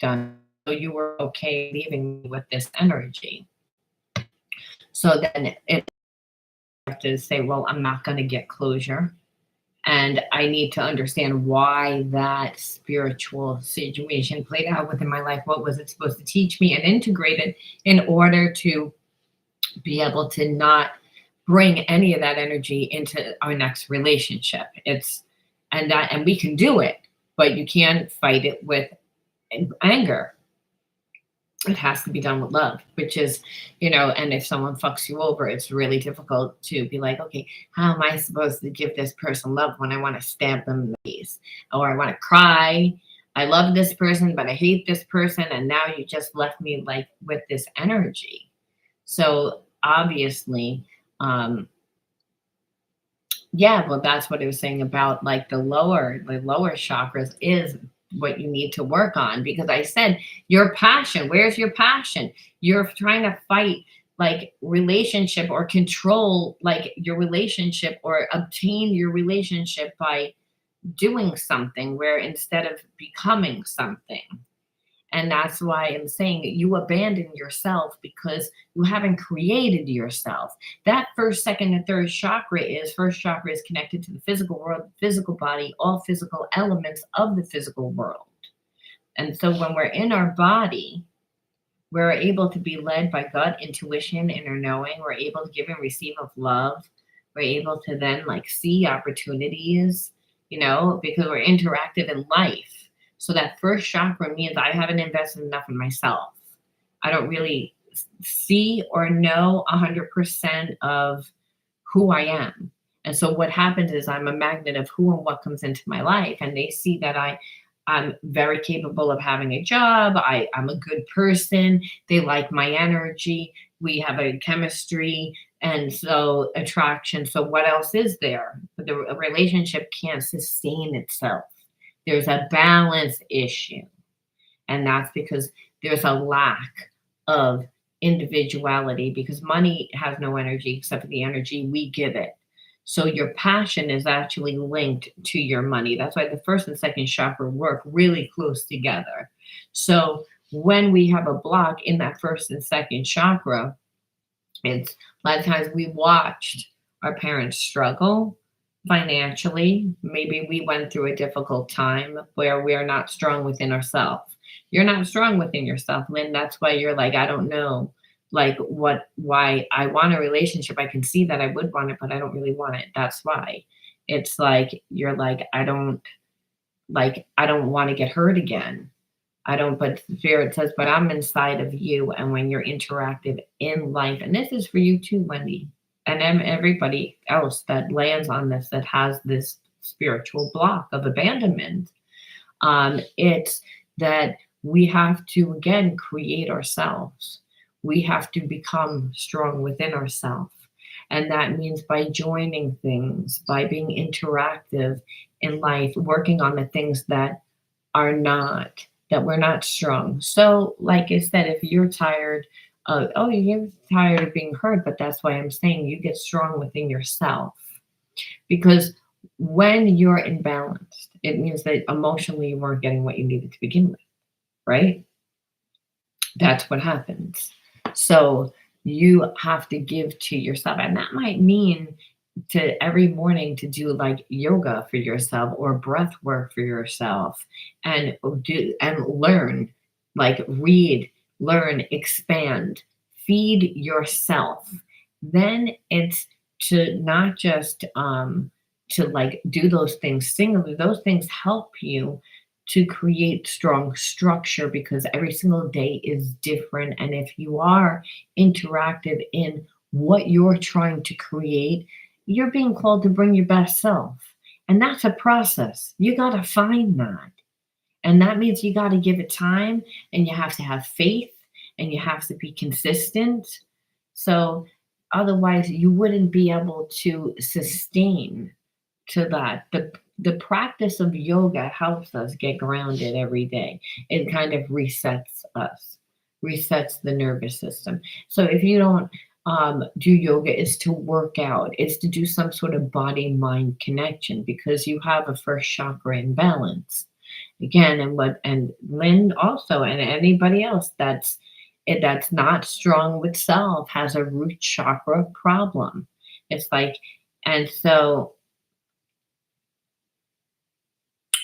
Speaker 1: done, so you were okay leaving me with this energy. So then it have to say, well, I'm not going to get closure, and I need to understand why that spiritual situation played out within my life. What was it supposed to teach me, and integrate it in order to be able to not bring any of that energy into our next relationship. And we can do it, but you can't fight it with anger. It has to be done with love, which is, and if someone fucks you over, it's really difficult to be like, okay, how am I supposed to give this person love when I want to stab them in the face, or I want to cry? I love this person, but I hate this person. And now you just left me like with this energy. So obviously, yeah, well, that's what I was saying about like the lower chakras is what you need to work on, because I said your passion, where's your passion? You're trying to fight like relationship or control like your relationship or obtain your relationship by doing something where instead of becoming something. And that's why I'm saying that you abandon yourself because you haven't created yourself. That first, second, and third chakra is first chakra is connected to the physical world, physical body, all physical elements of the physical world. And so when we're in our body, we're able to be led by gut, intuition, inner knowing. We're able to give and receive of love. We're able to then like see opportunities, because we're interactive in life. So that first chakra means I haven't invested enough in myself. I don't really see or know 100% of who I am. And so what happens is I'm a magnet of who and what comes into my life. And they see that I'm very capable of having a job. I'm a good person. They like my energy. We have a chemistry and so attraction. So what else is there? The relationship can't sustain itself. There's a balance issue. And that's because there's a lack of individuality, because money has no energy except for the energy we give it. So your passion is actually linked to your money. That's why the first and second chakra work really close together. So when we have a block in that first and second chakra, it's a lot of times we watched our parents struggle financially. Maybe we went through a difficult time where we are not strong within ourselves. You're not strong within yourself, Lynn. That's why you're like, I don't know, like why I want a relationship. I can see that I would want it, but I don't really want it. That's why. It's like you're like I don't want to get hurt again. I don't, but Spirit says, but I'm inside of you. And when you're interactive in life, and this is for you too, Wendy, and everybody else that lands on this, that has this spiritual block of abandonment, it's that we have to, again, create ourselves. We have to become strong within ourselves. And that means by joining things, by being interactive in life, working on the things that we're not strong. So, like I said, if you're tired you're tired of being hurt, but that's why I'm saying you get strong within yourself. Because when you're imbalanced, it means that emotionally you weren't getting what you needed to begin with, right? That's what happens. So you have to give to yourself. And that might mean to every morning to do like yoga for yourself or breath work for yourself, and do and learn, like read, learn, expand, feed yourself. Then it's to not just to like do those things singly. Those things help you to create strong structure, because every single day is different. And if you are interactive in what you're trying to create, you're being called to bring your best self. And that's a process. You got to find that. And that means you got to give it time, and you have to have faith, and you have to be consistent. So otherwise, you wouldn't be able to sustain to that. The practice of yoga helps us get grounded every day. It kind of resets us, resets the nervous system. So if you don't do yoga, is to work out, is to do some sort of body mind connection, because you have a first chakra imbalance again. And Lynn also, and anybody else that's not strong with self has a root chakra problem. It's like, and so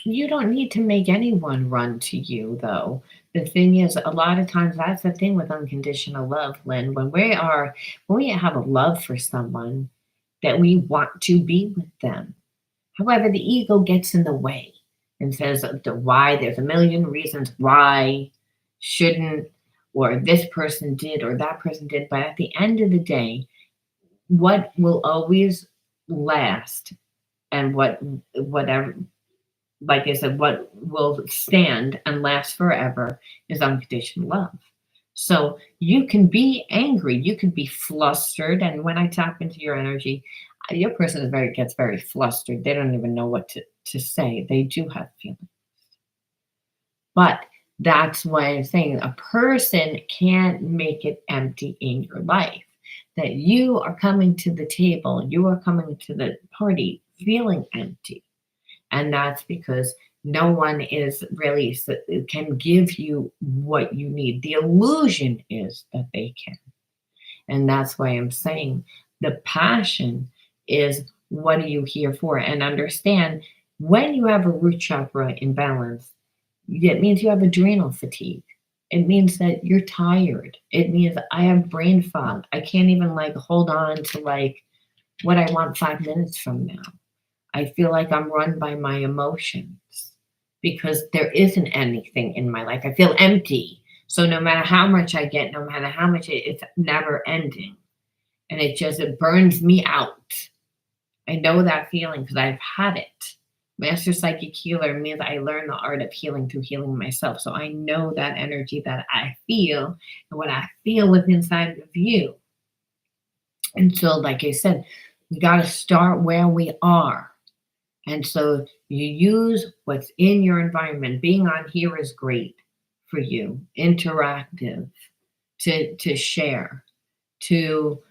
Speaker 1: You don't need to make anyone run to you, though. The thing is, a lot of times that's the thing with unconditional love, Lynn. When we have a love for someone, that we want to be with them. However, the ego gets in the way and says the why. There's a million reasons why shouldn't, or this person did, or that person did. But at the end of the day, what will always last, and whatever, like I said, what will stand and last forever is unconditional love. So you can be angry, you can be flustered, and when I tap into your energy, your person gets very flustered. They don't even know what to say. They do have feelings, but that's why I'm saying a person can't make it empty in your life. That you are coming to the table, you are coming to the party feeling empty, and that's because no one is really can give you what you need. The illusion is that they can. And that's why I'm saying the passion is, what are you here for? And understand, when you have a root chakra imbalance, it means you have adrenal fatigue. It means that you're tired. It means I have brain fog. I can't even like hold on to like what I want 5 minutes from now. I feel like I'm run by my emotions because there isn't anything in my life. I feel empty. So no matter how much I get, no matter how much it's never ending. And it burns me out. I know that feeling because I've had it. Master Psychic Healer means I learned the art of healing through healing myself. So I know that energy that I feel and what I feel within inside of you. And so, like I said, we got to start where we are. And so you use what's in your environment. Being on here is great for you, interactive, to share, to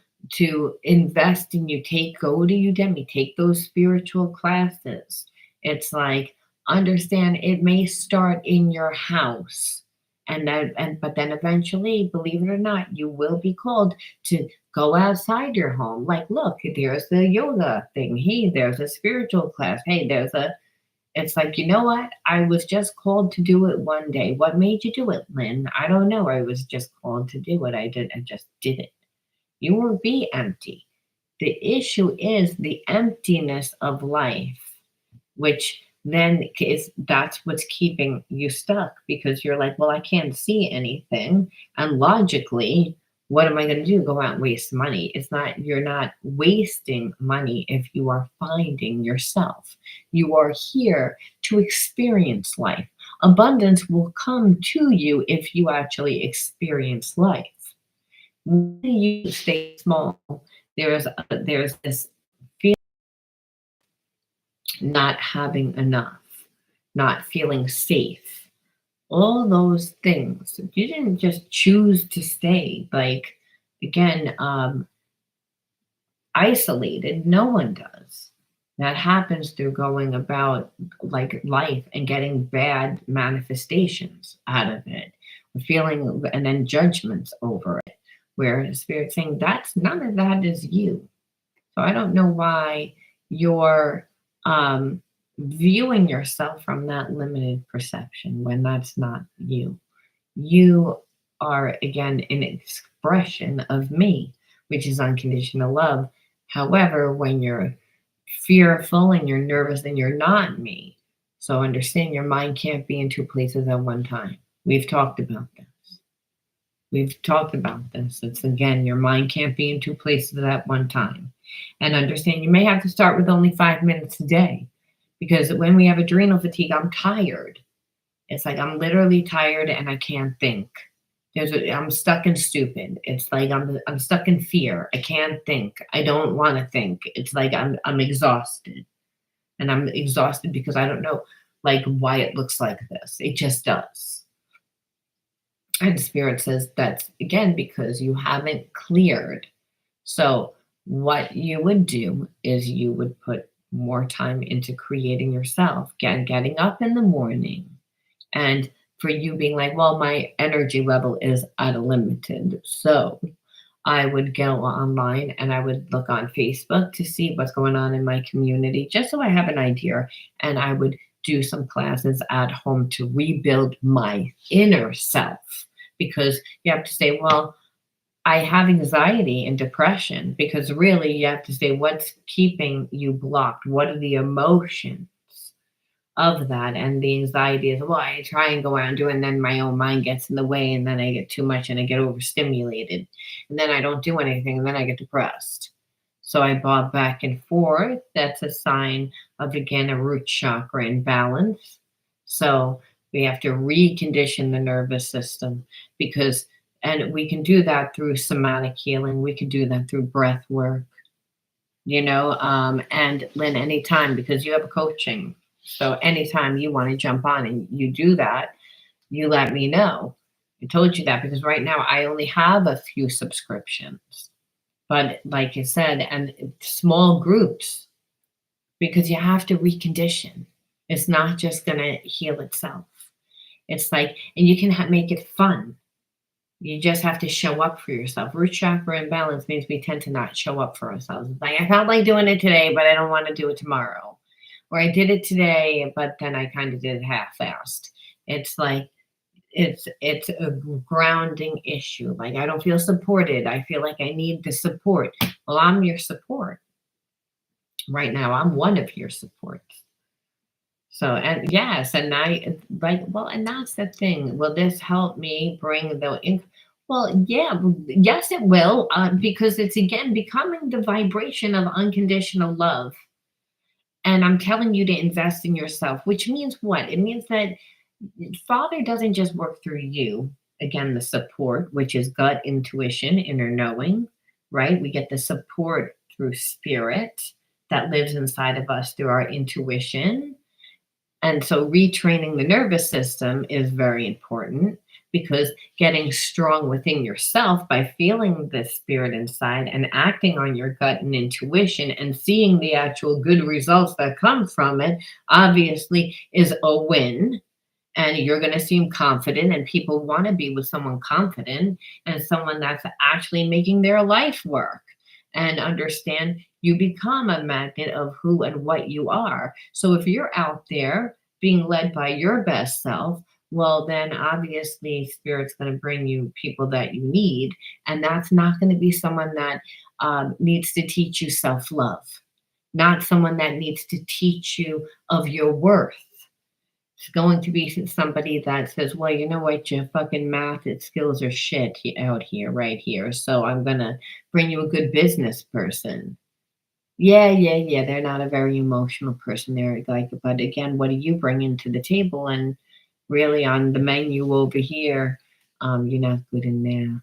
Speaker 1: invest in you. Go to Udemy, take those spiritual classes. It's like, understand it may start in your house, but then eventually, believe it or not, you will be called to go outside your home. Like, look, there's the yoga thing. Hey, there's a spiritual class. Hey, it's like, you know what? I was just called to do it one day. What made you do it, Lynn? I don't know. I was just called to do it. I just did it. You won't be empty. The issue is the emptiness of life, which then that's what's keeping you stuck, because you're like, well, I can't see anything. And logically, what am I going to do? Go out and waste money? You're not wasting money if you are finding yourself. You are here to experience life. Abundance will come to you if you actually experience life. When you stay small, there's this feeling not having enough, not feeling safe, all those things. You didn't just choose to stay. Like, again, isolated. No one does. That happens through going about like life and getting bad manifestations out of it, feeling, and then judgments over it. Where the spirit's saying that's none of that is you. So I don't know why you're viewing yourself from that limited perception when that's not you. You are, again, an expression of me, which is unconditional love. However, when you're fearful and you're nervous, then you're not me. So understand, your mind can't be in two places at one time. We've talked about this. We've talked about this. It's, again, your mind can't be in two places at one time. And understand, you may have to start with only 5 minutes a day, because when we have adrenal fatigue, I'm tired. It's like I'm literally tired and I can't think. I'm stuck in stupid. It's like I'm stuck in fear. I can't think. I don't want to think. It's like I'm exhausted. And I'm exhausted because I don't know like why it looks like this. It just does. And Spirit says that's, again, because you haven't cleared. So what you would do is you would put more time into creating yourself, getting up in the morning, and for you being like, well, my energy level is at a limited. So I would go online and I would look on Facebook to see what's going on in my community, just so I have an idea. And I would do some classes at home to rebuild my inner self, because you have to say, well, I have anxiety and depression, because really you have to say, what's keeping you blocked? What are the emotions of that? And the anxiety is, well, I try and go out and do it, and then my own mind gets in the way, and then I get too much and I get overstimulated. And then I don't do anything, and then I get depressed. So I bob back and forth. That's a sign of, again, a root chakra imbalance. So we have to recondition the nervous system, because, and we can do that through somatic healing. We can do that through breath work, and Lynn, anytime, because you have a coaching. So anytime you want to jump on and you do that, you let me know. I told you that because right now I only have a few subscriptions. But like I said, and small groups, because you have to recondition. It's not just going to heal itself. It's like, and you can make it fun. You just have to show up for yourself. Root chakra imbalance means we tend to not show up for ourselves. It's like, I felt like doing it today, but I don't want to do it tomorrow. Or I did it today, but then I kind of did it half-assed. It's like, it's a grounding issue. Like, I don't feel supported. I feel like I need the support. Well, I'm your support. Right now, I'm one of your supports. So, and yes, and I like, well, and that's the thing. Will this help me bring the well, yeah, yes, it will, because it's again becoming the vibration of unconditional love. And I'm telling you to invest in yourself, which means what? It means that Father doesn't just work through you. Again, the support, which is gut intuition, inner knowing, right? We get the support through spirit that lives inside of us through our intuition. And so retraining the nervous system is very important, because getting strong within yourself by feeling the spirit inside and acting on your gut and intuition and seeing the actual good results that come from it obviously is a win. And you're going to seem confident, and people want to be with someone confident and someone that's actually making their life work. And understand, you become a magnet of who and what you are. So if you're out there being led by your best self, well, then obviously spirit's going to bring you people that you need. And that's not going to be someone that needs to teach you self-love, not someone that needs to teach you of your worth. It's going to be somebody that says, well, you know what, your fucking math and skills are shit out here, right here. So I'm going to bring you a good business person. Yeah, yeah, yeah. They're not a very emotional person. They're like, but again, what do you bring into the table? And really on the menu over here, you're not good in math.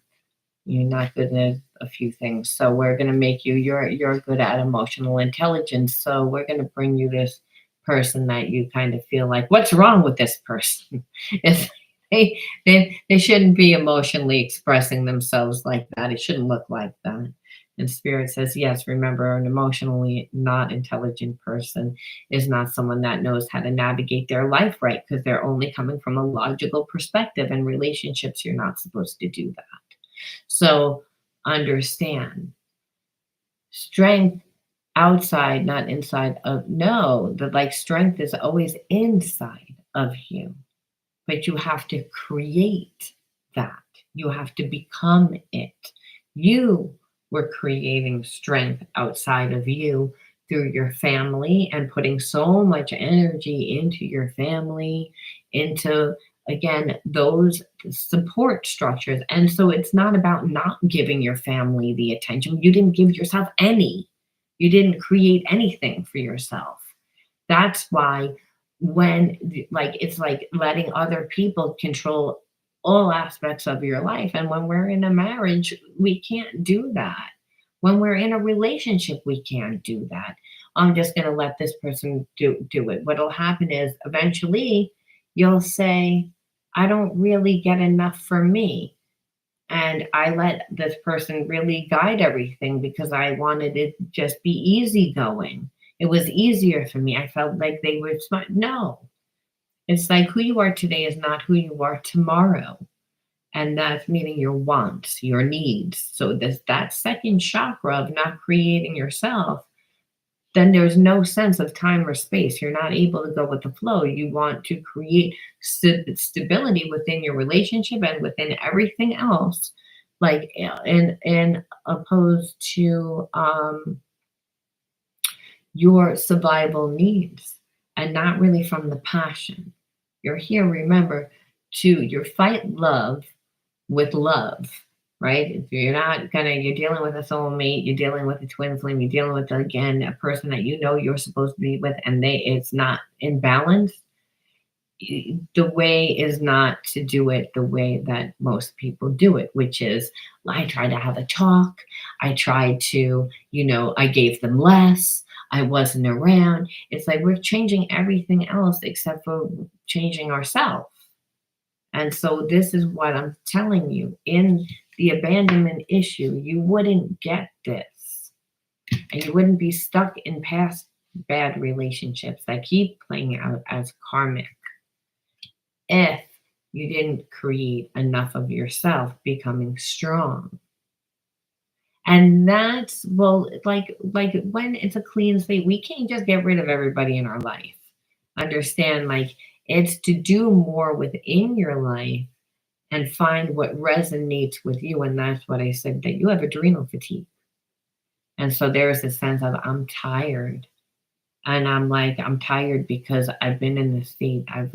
Speaker 1: You're not good at a few things. So we're going to make you, you're good at emotional intelligence. So we're going to bring you this person that you kind of feel like, what's wrong with this person? It's, they shouldn't be emotionally expressing themselves like that. It shouldn't look like that. And spirit says, yes, remember, an emotionally not intelligent person is not someone that knows how to navigate their life right, because they're only coming from a logical perspective. And relationships, you're not supposed to do that. So understand, strength outside, not inside of, no, that like strength is always inside of you, but you have to create that. You have to become it. You were creating strength outside of you through your family and putting so much energy into your family, into, again, those support structures. And so it's not about not giving your family the attention. You didn't give yourself any. You didn't create anything for yourself. That's why when, like, it's like letting other people control all aspects of your life. And when we're in a marriage, we can't do that. When we're in a relationship, we can't do that. I'm just going to let this person do it. What'll happen is eventually you'll say, I don't really get enough for me. And I let this person really guide everything because I wanted it to just be easygoing. It was easier for me. I felt like they were smart. No, it's like who you are today is not who you are tomorrow. And that's meaning your wants, your needs. So that second chakra of not creating yourself, then there's no sense of time or space. You're not able to go with the flow. You want to create stability within your relationship and within everything else, like in opposed to your survival needs, and not really from the passion. You're here, remember, to you fight love with love, right? If you're not gonna, you're dealing with a soulmate, you're dealing with a twin flame, you're dealing with, again, a person that you know you're supposed to be with, and it's not in balance. The way is not to do it the way that most people do it, which is, I try to have a talk. I tried to, I gave them less. I wasn't around. It's like we're changing everything else except for changing ourselves. And so this is what I'm telling you. In the abandonment issue, you wouldn't get this. And you wouldn't be stuck in past bad relationships that keep playing out as karmic if you didn't create enough of yourself becoming strong. And that's, well, like when it's a clean slate, we can't just get rid of everybody in our life. Understand, like, it's to do more within your life and find what resonates with you. And that's what I said, that you have adrenal fatigue. And so there's a sense of, I'm tired. And I'm like, I'm tired because I've been in this state. I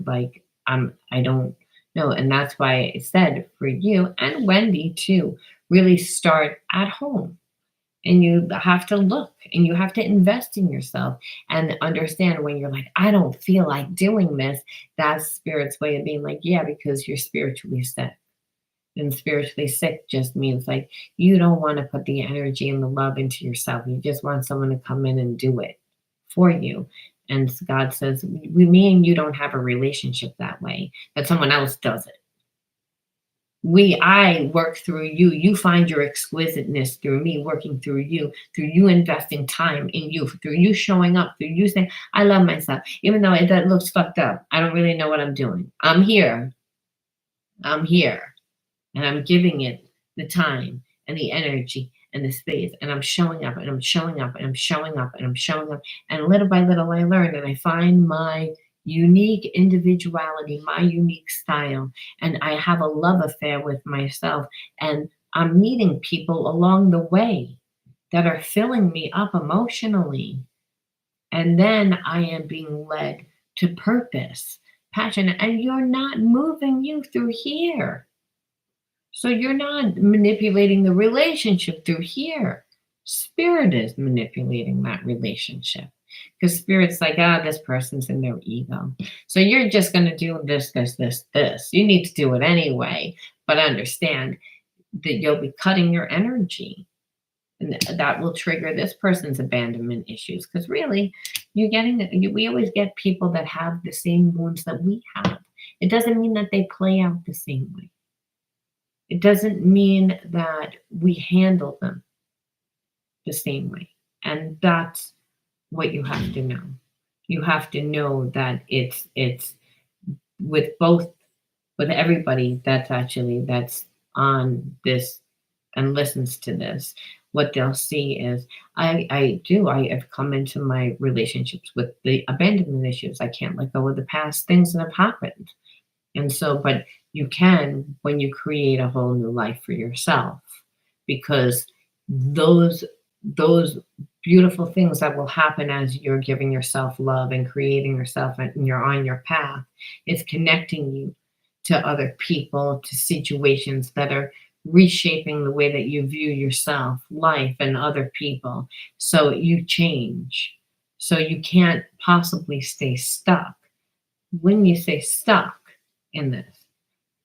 Speaker 1: don't know. And that's why I said for you and Wendy too, really start at home. And you have to look and you have to invest in yourself and understand when you're like, I don't feel like doing this. That's spirit's way of being like, yeah, because you're spiritually sick. And spiritually sick just means like you don't want to put the energy and the love into yourself. You just want someone to come in and do it for you. And God says, me and you don't have a relationship that way, that someone else does it. I work through you. You find your exquisiteness through me working through you investing time in you, through you showing up, through you saying, I love myself, even though that looks fucked up. I don't really know what I'm doing. I'm here. And I'm giving it the time and the energy and the space. And I'm showing up and I'm showing up and I'm showing up and I'm showing up. And little by little, I learn and I find my unique individuality, my unique style. And I have a love affair with myself. And I'm meeting people along the way that are filling me up emotionally. And then I am being led to purpose, passion, and you're not moving you through here. So you're not manipulating the relationship through here. Spirit is manipulating that relationship. Because spirit's like, this person's in their ego. So you're just going to do this, this, this, this. You need to do it anyway. But understand that you'll be cutting your energy. And that will trigger this person's abandonment issues. Because really, we always get people that have the same wounds that we have. It doesn't mean that they play out the same way. It doesn't mean that we handle them the same way. And that's what you have to know. You have to know that it's with everybody that's on this and listens to this, what they'll see is I have come into my relationships with the abandonment issues. I can't let go of the past things that have happened. And so, but you can when you create a whole new life for yourself, because those beautiful things that will happen as you're giving yourself love and creating yourself and you're on your path, it's connecting you to other people, to situations that are reshaping the way that you view yourself, life, and other people. So you change. So you can't possibly stay stuck. When you say stuck in this,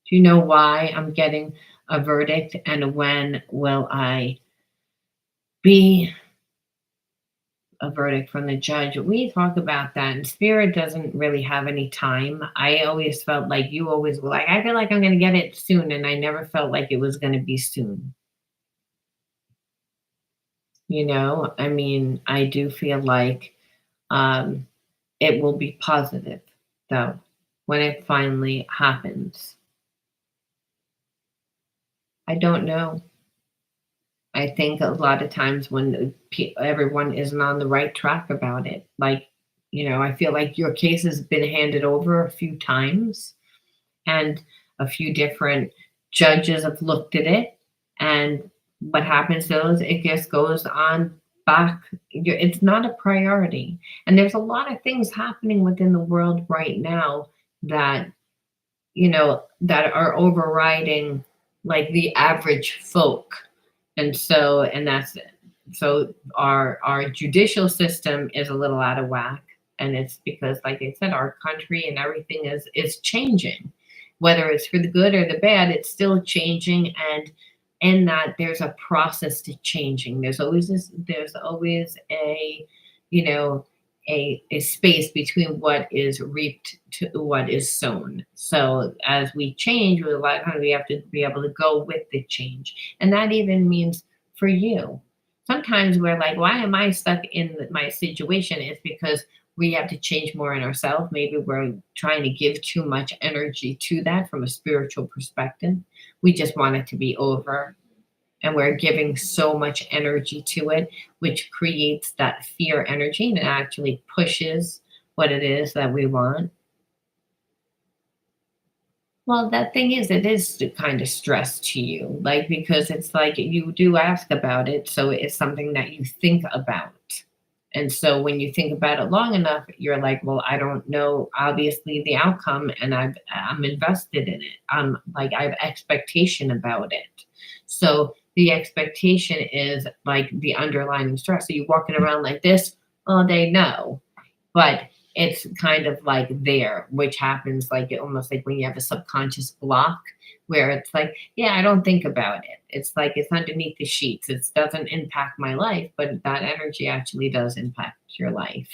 Speaker 1: do you know why I'm getting a verdict and when will I be a verdict from the judge? We talk about that, and spirit doesn't really have any time. I always felt like you always were like, I feel like I'm going to get it soon, and I never felt like it was going to be soon. I mean, I do feel like it will be positive, though, when it finally happens. I don't know. I think a lot of times when everyone isn't on the right track about it, like, I feel like your case has been handed over a few times, and a few different judges have looked at it. And what happens is it just goes on back. It's not a priority. And there's a lot of things happening within the world right now that, that are overriding like the average folk. And that's it. So our judicial system is a little out of whack, and it's because, like I said, our country and everything is changing. Whether it's for the good or the bad, it's still changing, and in that there's a process to changing. There's always you know a space between what is reaped to what is sown. So as we change, a lot of times we have to be able to go with the change, and that even means for you. Sometimes we're like, why am I stuck in my situation? It's because we have to change more in ourselves. Maybe we're trying to give too much energy to that from a spiritual perspective. We just want it to be over, and we're giving so much energy to it, which creates that fear energy, and it actually pushes what it is that we want. Well, that thing is, it is the kind of stress to you, like, because it's like you do ask about it, so it's something that you think about. And so when you think about it long enough, you're like, well, I don't know, obviously, the outcome, and I'm invested in it. I'm like, I have expectation about it. So the expectation is like the underlying stress. So you're walking around like this all day, no, but it's kind of like there, which happens like almost like when you have a subconscious block where it's like, yeah, I don't think about it. It's like it's underneath the sheets. It doesn't impact my life, but that energy actually does impact your life,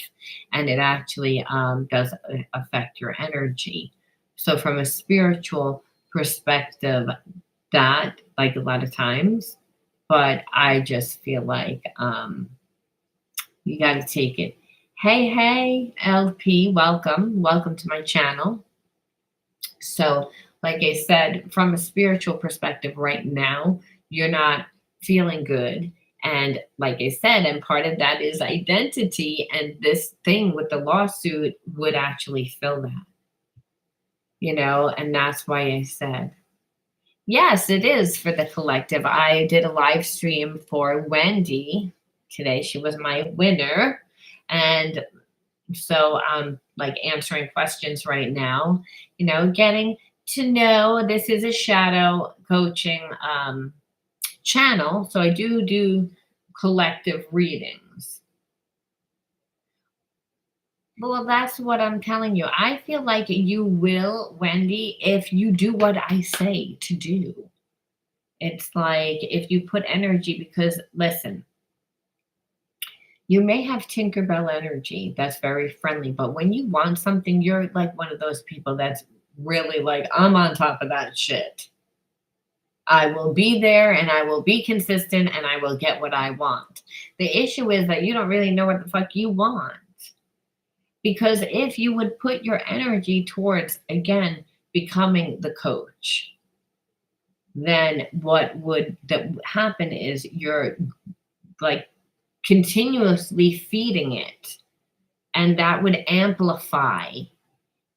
Speaker 1: and it actually does affect your energy. So from a spiritual perspective, that like a lot of times, but I just feel like you got to take it. Hey, hey, LP, welcome. Welcome to my channel. So, like I said, from a spiritual perspective, right now, you're not feeling good. And like I said, and part of that is identity. And this thing with the lawsuit would actually fill that, and that's why I said, yes, it is for the collective. I did a live stream for Wendy today. She was my winner. And so I'm like answering questions right now, getting to know this is a shadow coaching channel. So I do collective readings. Well, that's what I'm telling you. I feel like you will, Wendy, if you do what I say to do. It's like if you put energy, because listen, you may have Tinkerbell energy that's very friendly, but when you want something, you're like one of those people that's really like, I'm on top of that shit. I will be there and I will be consistent and I will get what I want. The issue is that you don't really know what the fuck you want. Because if you would put your energy towards, again, becoming the coach, then what would that happen is you're like continuously feeding it, and that would amplify,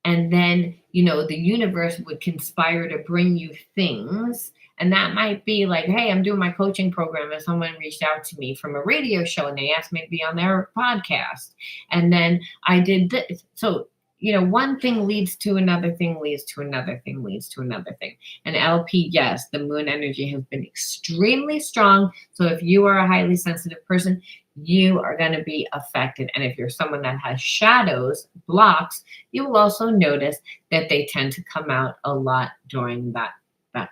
Speaker 1: and then the universe would conspire to bring you things. And that might be like, hey, I'm doing my coaching program, and someone reached out to me from a radio show and they asked me to be on their podcast, and then I did this. So one thing leads to another thing, leads to another thing, leads to another thing. And LP, yes, the moon energy has been extremely strong. So if you are a highly sensitive person, you are going to be affected. And if you're someone that has shadows, blocks, you will also notice that they tend to come out a lot during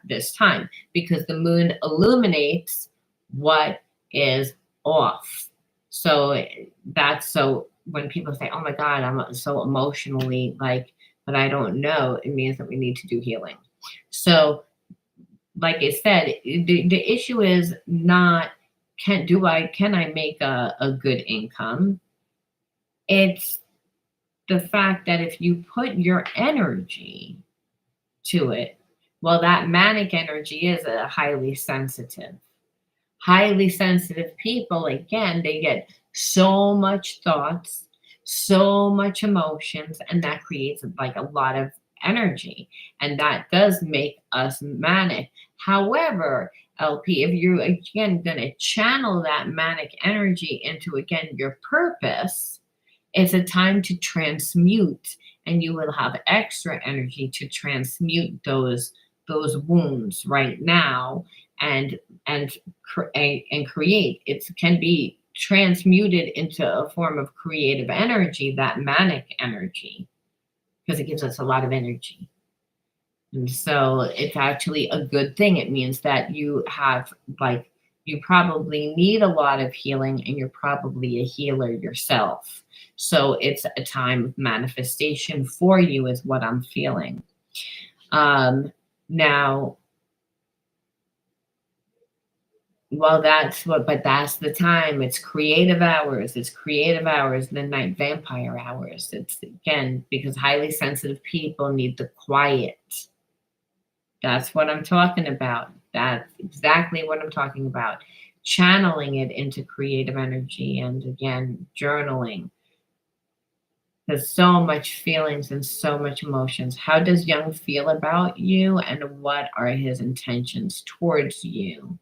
Speaker 1: this time, because the moon illuminates what is off. So that's so when people say, oh my God, I'm so emotionally but I don't know, it means that we need to do healing. So like I said, the issue is not, can I make a good income? It's the fact that if you put your energy to it, well, that manic energy is a highly sensitive. Highly sensitive people, again, they get so much thoughts, so much emotions, and that creates like a lot of energy. And that does make us manic. However, LP, if you're again going to channel that manic energy into, again, your purpose, it's a time to transmute, and you will have extra energy to transmute those wounds right now, and create. It can be transmuted into a form of creative energy, that manic energy, because it gives us a lot of energy. And so it's actually a good thing. It means that you have, like, you probably need a lot of healing, and you're probably a healer yourself. So it's a time of manifestation for you, is what I'm feeling. Now, well, that's the time. It's creative hours. It's creative hours, midnight vampire hours. It's, again, because highly sensitive people need the quiet. That's what I'm talking about. That's exactly what I'm talking about. Channeling it into creative energy, and again, journaling. There's so much feelings and so much emotions. How does Young feel about you, and what are his intentions towards you?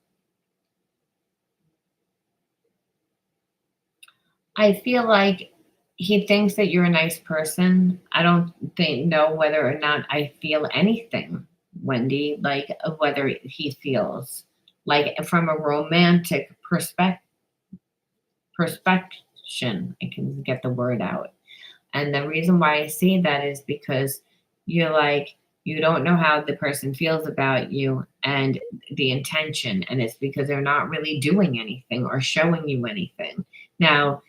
Speaker 1: I feel like he thinks that you're a nice person. I don't know whether or not I feel anything, Wendy, like, whether he feels like, from a romantic perspection. I can get the word out. And the reason why I say that is because you're like, you don't know how the person feels about you, and the intention, and it's because they're not really doing anything or showing you anything. Now,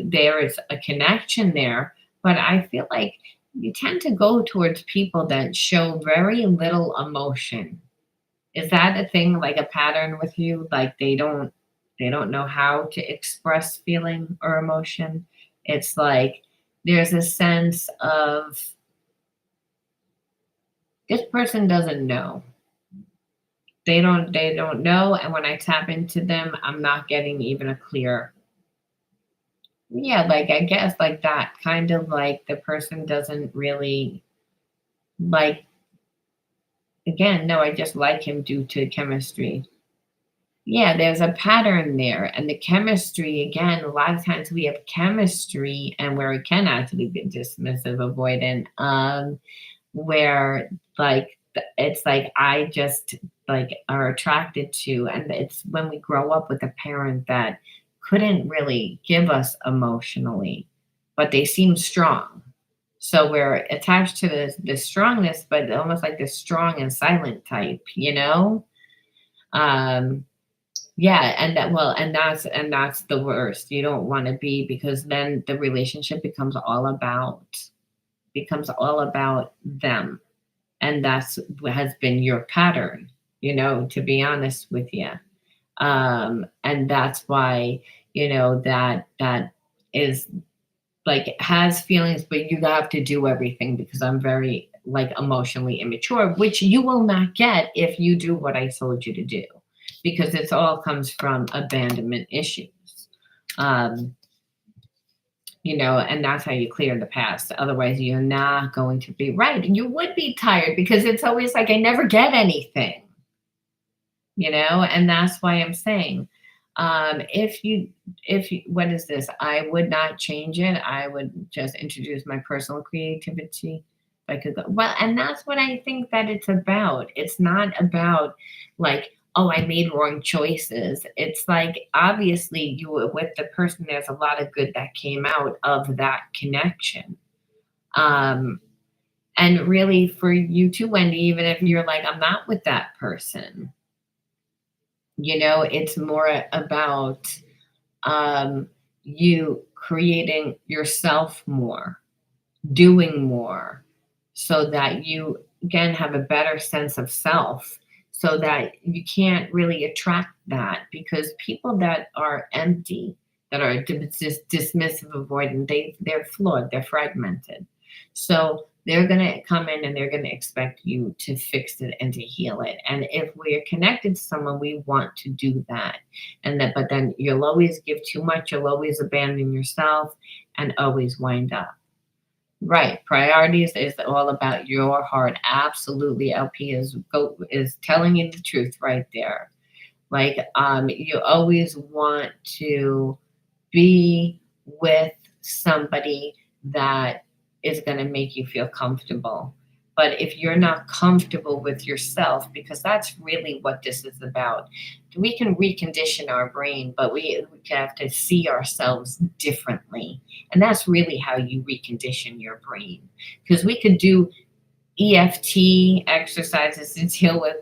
Speaker 1: there is a connection there, but I feel like you tend to go towards people that show very little emotion. Is that a thing, like a pattern with you? Like, they don't know how to express feeling or emotion. It's like there's a sense of, this person doesn't know. They don't know, and when I tap into them, I'm not getting even a clear, yeah, like, I guess, like, that kind of, like, the person doesn't really like, again, no, I just like him due to chemistry. Yeah, there's a pattern there. And the chemistry, again, a lot of times we have chemistry, and where it can actually be dismissive, avoidant, where, like, it's like I just, like, are attracted to, and it's when we grow up with a parent that couldn't really give us emotionally, but they seem strong. So we're attached to the strongness, but almost like the strong and silent type, you know? Um, yeah, and that's the worst. You don't want to be, because then the relationship becomes all about them. And that's what has been your pattern, to be honest with you. And that's why, that is, like, has feelings, but you have to do everything, because I'm very, like, emotionally immature, which you will not get if you do what I told you to do, because it's all comes from abandonment issues. Um, and that's how you clear the past. Otherwise, you're not going to be right. And you would be tired, because it's always like, I never get anything, and that's why I'm saying, what is this? I would not change it. I would just introduce my personal creativity. If I could go, well, and that's what I think that it's about. It's not about, like, oh, I made wrong choices. It's like, obviously, you were with the person. There's a lot of good that came out of that connection. Um, and really, for you too, Wendy, even if you're like, I'm not with that person, it's more about, um, you creating yourself more, doing more, so that you, again, have a better sense of self, so that you can't really attract that, because people that are empty, that are dismissive, avoidant, they're flawed, they're fragmented. So they're going to come in and they're going to expect you to fix it and to heal it. And if we're connected to someone, we want to do that. And that, but then you'll always give too much, you'll always abandon yourself and always wind up. Right. Priorities is all about your heart. Absolutely. LP is telling you the truth right there. Like, you always want to be with somebody that is going to make you feel comfortable. But if you're not comfortable with yourself, because that's really what this is about, we can recondition our brain, but we have to see ourselves differently. And that's really how you recondition your brain. Because we could do EFT exercises to deal with,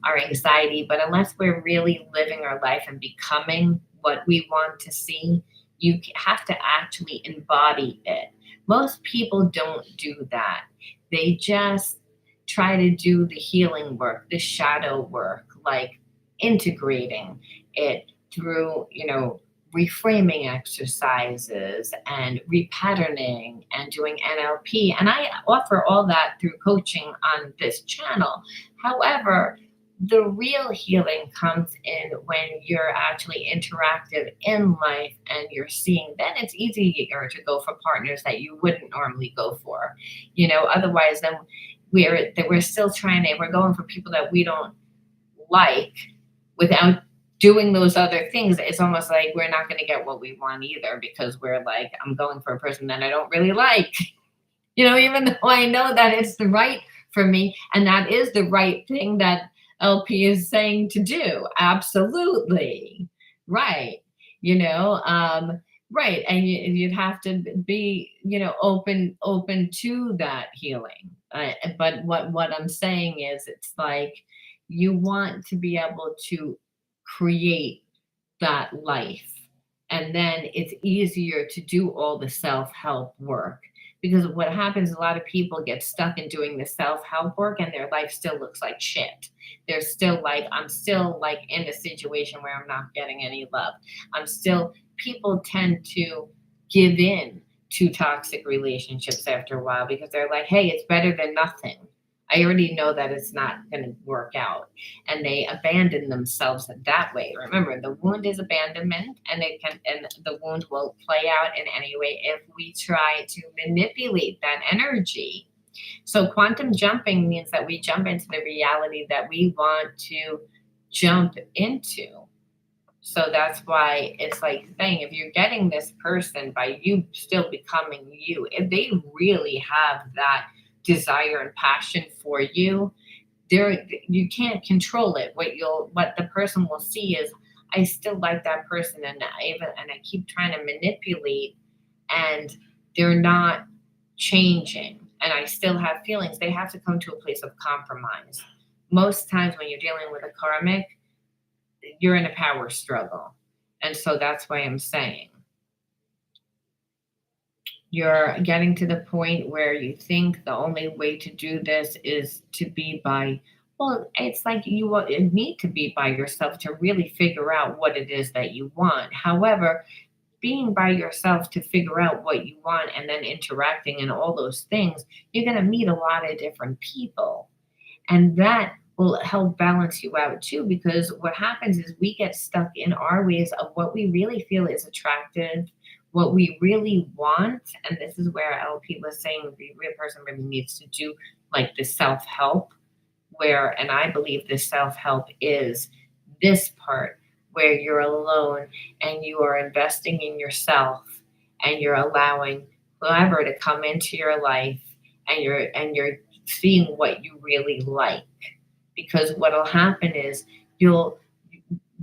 Speaker 1: our anxiety. But unless we're really living our life and becoming what we want to see, you have to actually embody it. Most people don't do that. They just try to do the healing work, the shadow work, like integrating it through, reframing exercises and repatterning and doing NLP. And I offer all that through coaching on this channel. However, the real healing comes in when you're actually interactive in life and you're seeing, then it's easier to go for partners that you wouldn't normally go for. Otherwise then we're still we're going for people that we don't like without doing those other things. It's almost like we're not going to get what we want either, because we're like, I'm going for a person that I don't really like, even though I know that it's the right for me. And that is the right thing that LP is saying to do. Absolutely. Right. Right. And you'd have to be, open to that healing. But what I'm saying is, it's like, you want to be able to create that life. And then it's easier to do all the self help work. Because what happens, a lot of people get stuck in doing the self help work and their life still looks like shit. They're still like, I'm still like in a situation where I'm not getting any love. People tend to give in to toxic relationships after a while because they're like, hey, it's better than nothing. I already know that it's not going to work out. And they abandon themselves that way. Remember, the wound is abandonment, and the wound will play out in any way if we try to manipulate that energy. So quantum jumping means that we jump into the reality that we want to jump into. So that's why it's like saying, if you're getting this person by you still becoming you, if they really have that desire and passion for you, you can't control it. What the person will see is, I still like that person, and I keep trying to manipulate, and they're not changing, and I still have feelings. They have to come to a place of compromise. Most times when you're dealing with a karmic, you're in a power struggle. And so that's why I'm saying, you're getting to the point where you think the only way to do this is to be by, well, it's like you need to be by yourself to really figure out what it is that you want. However, being by yourself to figure out what you want and then interacting and all those things, you're going to meet a lot of different people. And that will help balance you out too, because what happens is we get stuck in our ways of what we really feel is attractive, what we really want. And this is where LP was saying the real person really needs to do like the self-help, and I believe the self-help is this part where you're alone and you are investing in yourself, and you're allowing whoever to come into your life, and you're seeing what you really like. Because what'll happen is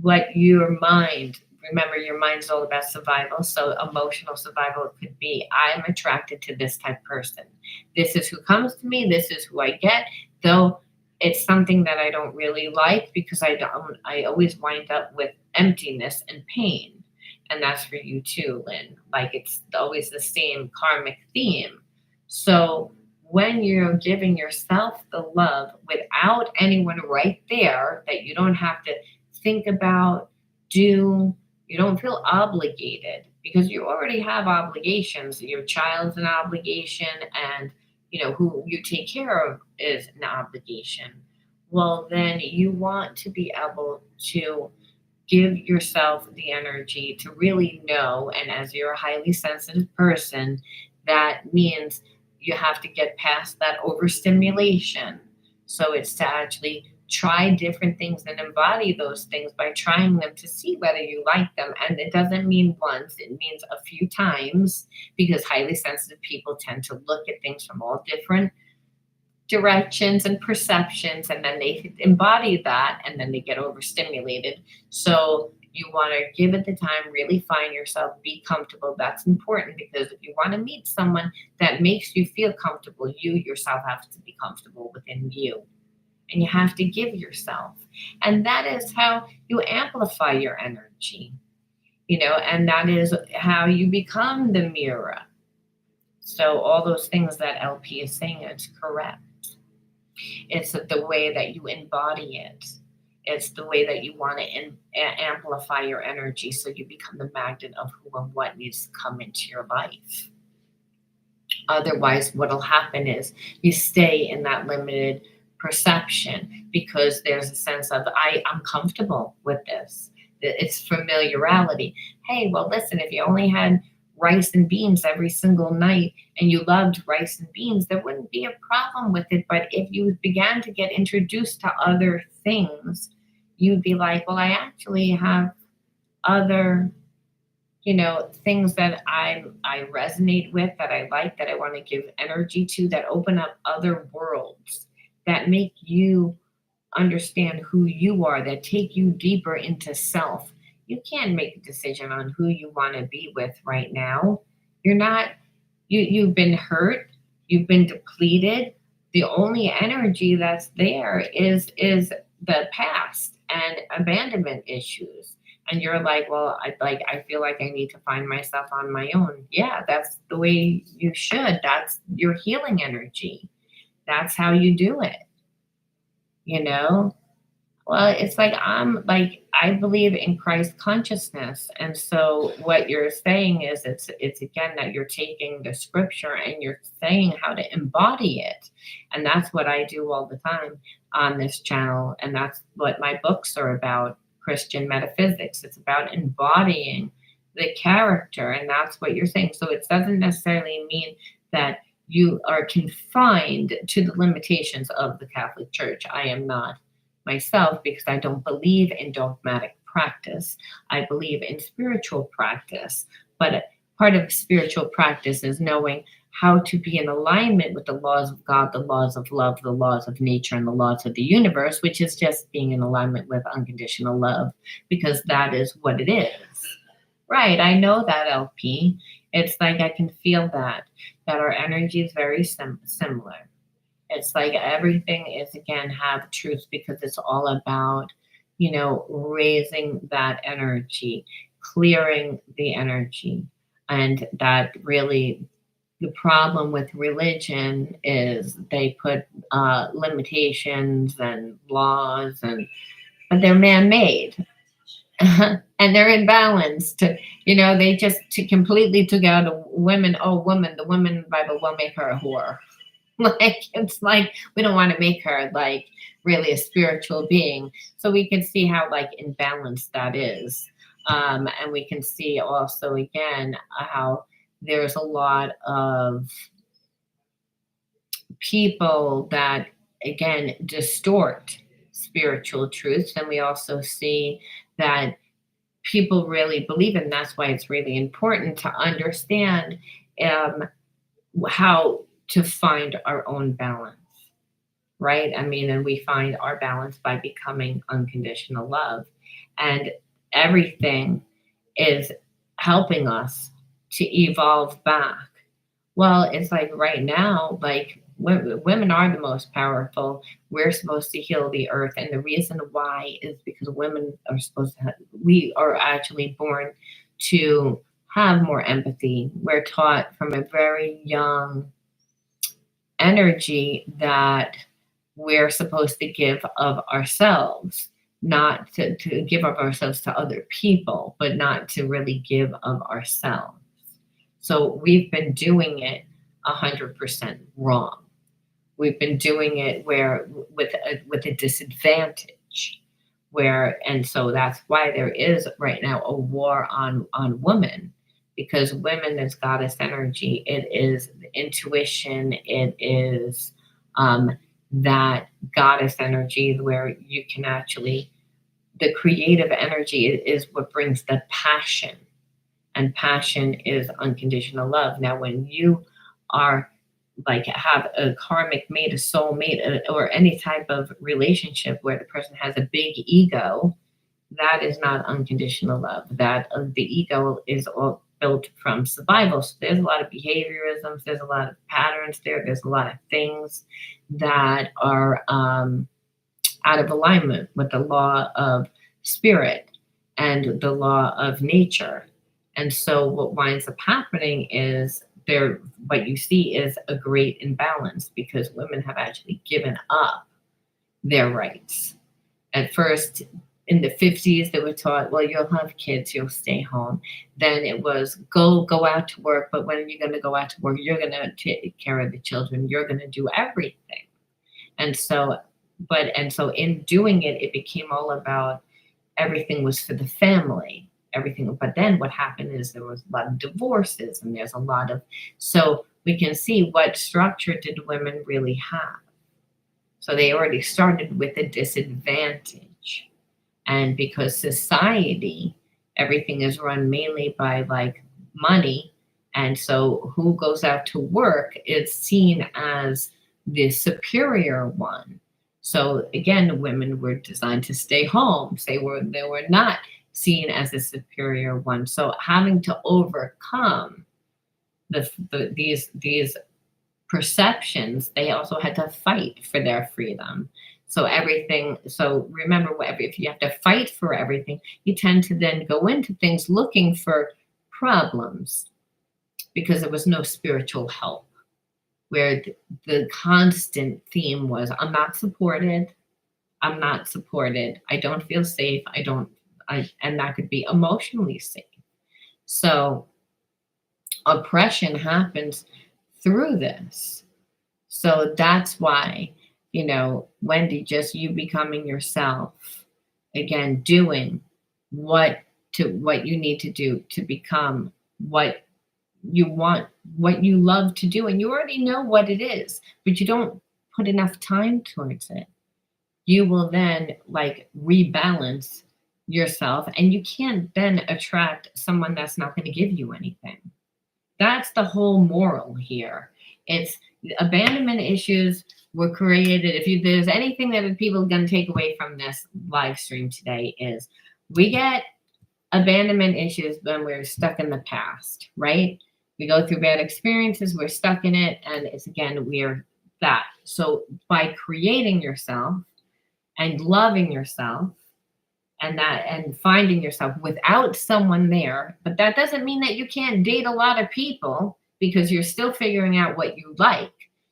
Speaker 1: what your mind, remember, your mind's all about survival. So emotional survival could be, I'm attracted to this type of person. This is who comes to me. This is who I get. Though it's something that I don't really like, because I always wind up with emptiness and pain. And that's for you too, Lynn. Like, it's always the same karmic theme. So when you're giving yourself the love without anyone right there that you don't have to think about, do, You don't feel obligated because you already have obligations. Your child's an obligation, and who you take care of is an obligation. Well, then you want to be able to give yourself the energy to really know. And as you're a highly sensitive person, that means you have to get past that overstimulation. So it's to actually try different things and embody those things by trying them to see whether you like them. And it doesn't mean once, it means a few times, because highly sensitive people tend to look at things from all different directions and perceptions, and then they embody that, and then they get overstimulated. So you want to give it the time, really find yourself, be comfortable. That's important, because if you want to meet someone that makes you feel comfortable, you yourself have to be comfortable within you, and you have to give yourself. And that is how you amplify your energy, and that is how you become the mirror. So all those things that LP is saying is correct. It's the way that you embody it. It's the way that you want to amplify your energy, so you become the magnet of who and what needs to come into your life. Otherwise, what'll happen is you stay in that limited perception, because there's a sense of, I'm comfortable with this. It's familiarity. Hey, well, listen, if you only had rice and beans every single night and you loved rice and beans, there wouldn't be a problem with it. But if you began to get introduced to other things, you'd be like, well, I actually have other things that I resonate with, that I like, that I want to give energy to, that open up other worlds, that make you understand who you are, that take you deeper into self. You can't make a decision on who you want to be with right now. You're not, you've been hurt, you've been depleted. The only energy that's there is the past and abandonment issues. And you're like, well, I feel like I need to find myself on my own. Yeah, that's the way you should. That's your healing energy. That's how you do it. You know? Well, it's like, I believe in Christ consciousness. And so what you're saying is, it's again that you're taking the scripture and you're saying how to embody it. And that's what I do all the time on this channel. And that's what my books are about, Christian metaphysics. It's about embodying the character. And that's what you're saying. So it doesn't necessarily mean that you are confined to the limitations of the Catholic Church. I am not myself, because I don't believe in dogmatic practice. I believe in spiritual practice. But part of spiritual practice is knowing how to be in alignment with the laws of God, the laws of love, the laws of nature, and the laws of the universe, which is just being in alignment with unconditional love, because that is what it is. Right, I know that, LP. It's like I can feel that our energy is very similar. It's like everything is, again, have truth, because it's all about, raising that energy, clearing the energy. And that really, the problem with religion is they put limitations and laws, but they're man-made. And they're imbalanced. They just completely took out a women. Oh, woman, the woman Bible will make her a whore. Like, it's like, we don't want to make her like really a spiritual being. So we can see how like imbalanced that is. And we can see also, again, how there's a lot of people that, again, distort spiritual truths. And we also see that people really believe in. That's why it's really important to understand how to find our own balance, right? I mean, and we find our balance by becoming unconditional love. And everything is helping us to evolve back. Well, it's like right now, like women are the most powerful. We're supposed to heal the earth. And the reason why is because women are supposed to we are actually born to have more empathy. We're taught from a very young energy that we're supposed to give of ourselves, not to give of ourselves to other people, but not to really give of ourselves. So we've been doing it 100% wrong. We've been doing it where with a disadvantage, where and so that's why there is right now a war on women, because women is goddess energy. It is intuition. It is um, that goddess energy where you can actually the creative energy is what brings the passion, and passion is unconditional love. Now, when you are like have a karmic mate, a soul mate, or any type of relationship where the person has a big ego, that is not unconditional love. That the ego is all built from survival. So there's a lot of behaviorisms, there's a lot of patterns there, there's a lot of things that are out of alignment with the law of spirit and the law of nature. And so what winds up happening is there what you see is a great imbalance because women have actually given up their rights. At first, in the 50s, they were taught, well, you'll have kids, you'll stay home. Then it was go out to work, but when are you going to go out to work? You're going to take care of the children. You're going to do everything. And so, and so in doing it, it became all about everything was for the family, everything. But then what happened is there was a lot of divorces and there's a lot of, so we can see what structure did women really have. So they already started with a disadvantage. And because society, everything is run mainly by like money. And so who goes out to work is seen as the superior one. So again, women were designed to stay home. They were not seen as a superior one. So having to overcome these perceptions, they also had to fight for their freedom. So everything, so remember, if you have to fight for everything, you tend to then go into things looking for problems because there was no spiritual help, where the constant theme was, I'm not supported, I don't feel safe, and that could be emotionally safe. So oppression happens through this. So that's why, Wendy, just you becoming yourself, again, doing what you need to do to become what you want, what you love to do. And you already know what it is, but you don't put enough time towards it. You will then like rebalance yourself, and you can't then attract someone that's not going to give you anything. That's the whole moral here. It's abandonment issues were created. If there's anything that people are going to take away from this live stream today is we get abandonment issues when we're stuck in the past, right? We go through bad experiences, we're stuck in it, and it's again, we're that. So by creating yourself and loving yourself and finding yourself without someone there, but that doesn't mean that you can't date a lot of people, because you're still figuring out what you like.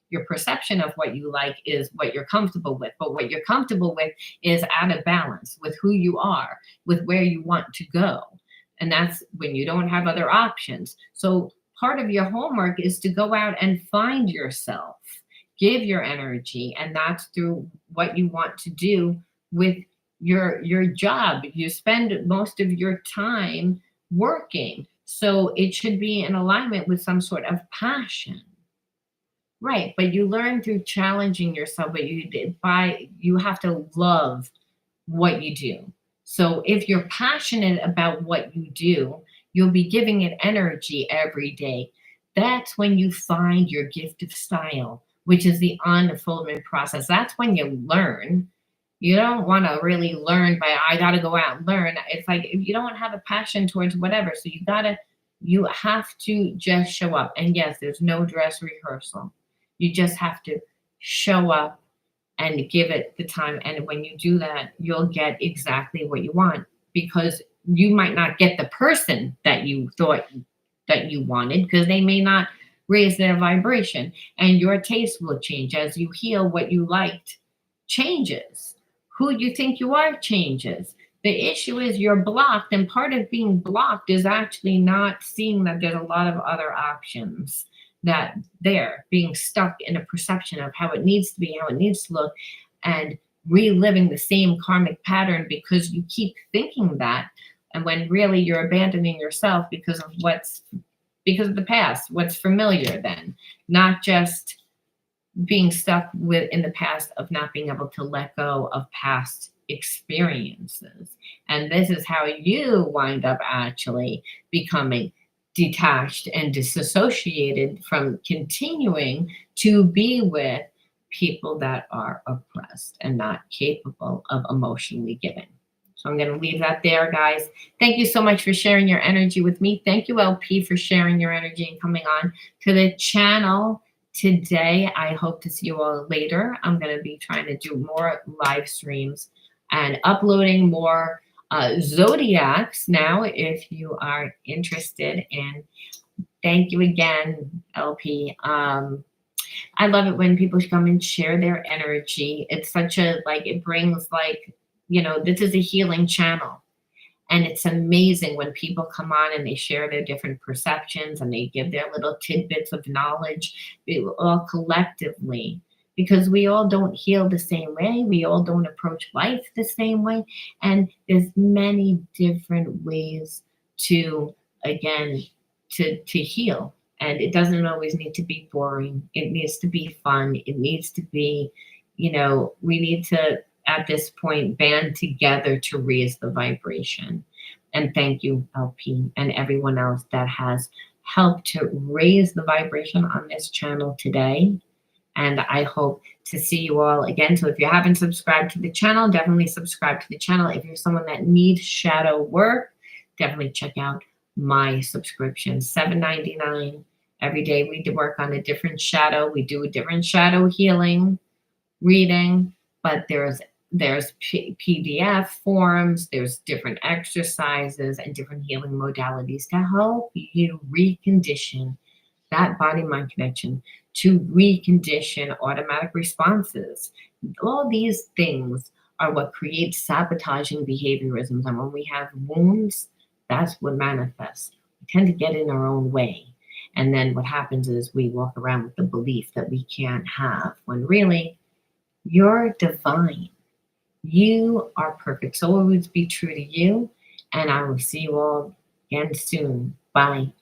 Speaker 1: Your perception of what you like is what you're comfortable with, but what you're comfortable with is out of balance with who you are, with where you want to go. And that's when you don't have other options. So part of your homework is to go out and find yourself, give your energy, and that's through what you want to do with your job. You spend most of your time working, so it should be in alignment with some sort of passion. Right, but you learn through challenging yourself, but you have to love what you do. So if you're passionate about what you do, you'll be giving it energy every day. That's when you find your gift of style, which is the unfoldment process. That's when you learn. You don't want to really learn by, I got to go out and learn. It's like, if you don't have a passion towards whatever, so you have to just show up. And yes, there's no dress rehearsal. You just have to show up and give it the time. And when you do that, you'll get exactly what you want, because you might not get the person that you thought that you wanted, because they may not raise their vibration, and your taste will change as you heal. What you liked changes. Who you think you are changes. The issue is you're blocked, and part of being blocked is actually not seeing that there's a lot of other options that they're being stuck in a perception of how it needs to be, how it needs to look, and reliving the same karmic pattern because you keep thinking that, and when really you're abandoning yourself because of the past, what's familiar then, not just being stuck with in the past of not being able to let go of past experiences. And this is how you wind up actually becoming detached and disassociated from continuing to be with people that are oppressed and not capable of emotionally giving. So I'm going to leave that there, guys. Thank you so much for sharing your energy with me. Thank you, LP, for sharing your energy and coming on to the channel today. I hope to see you all later. I'm going to be trying to do more live streams and uploading more zodiacs now if you are interested. And thank you again, LP. I love it when people come and share their energy. It's such a, like, it brings, like, this is a healing channel. And it's amazing when people come on and they share their different perceptions and they give their little tidbits of knowledge, all collectively, because we all don't heal the same way. We all don't approach life the same way. And there's many different ways to, again, to heal. And it doesn't always need to be boring. It needs to be fun. It needs to be, we need to, at this point, band together to raise the vibration. And thank you, LP, and everyone else that has helped to raise the vibration on this channel today. And I hope to see you all again. So if you haven't subscribed to the channel, definitely subscribe to the channel. If you're someone that needs shadow work, definitely check out my subscription, $7.99. Every day we work on a different shadow. We do a different shadow healing reading, but there's PDF forms, there's different exercises and different healing modalities to help you recondition that body-mind connection, to recondition automatic responses. All these things are what creates sabotaging behaviorisms. And when we have wounds, that's what manifests. We tend to get in our own way. And then what happens is we walk around with the belief that we can't have, when really you're divine. You are perfect. So always be true to you. And I will see you all again soon. Bye.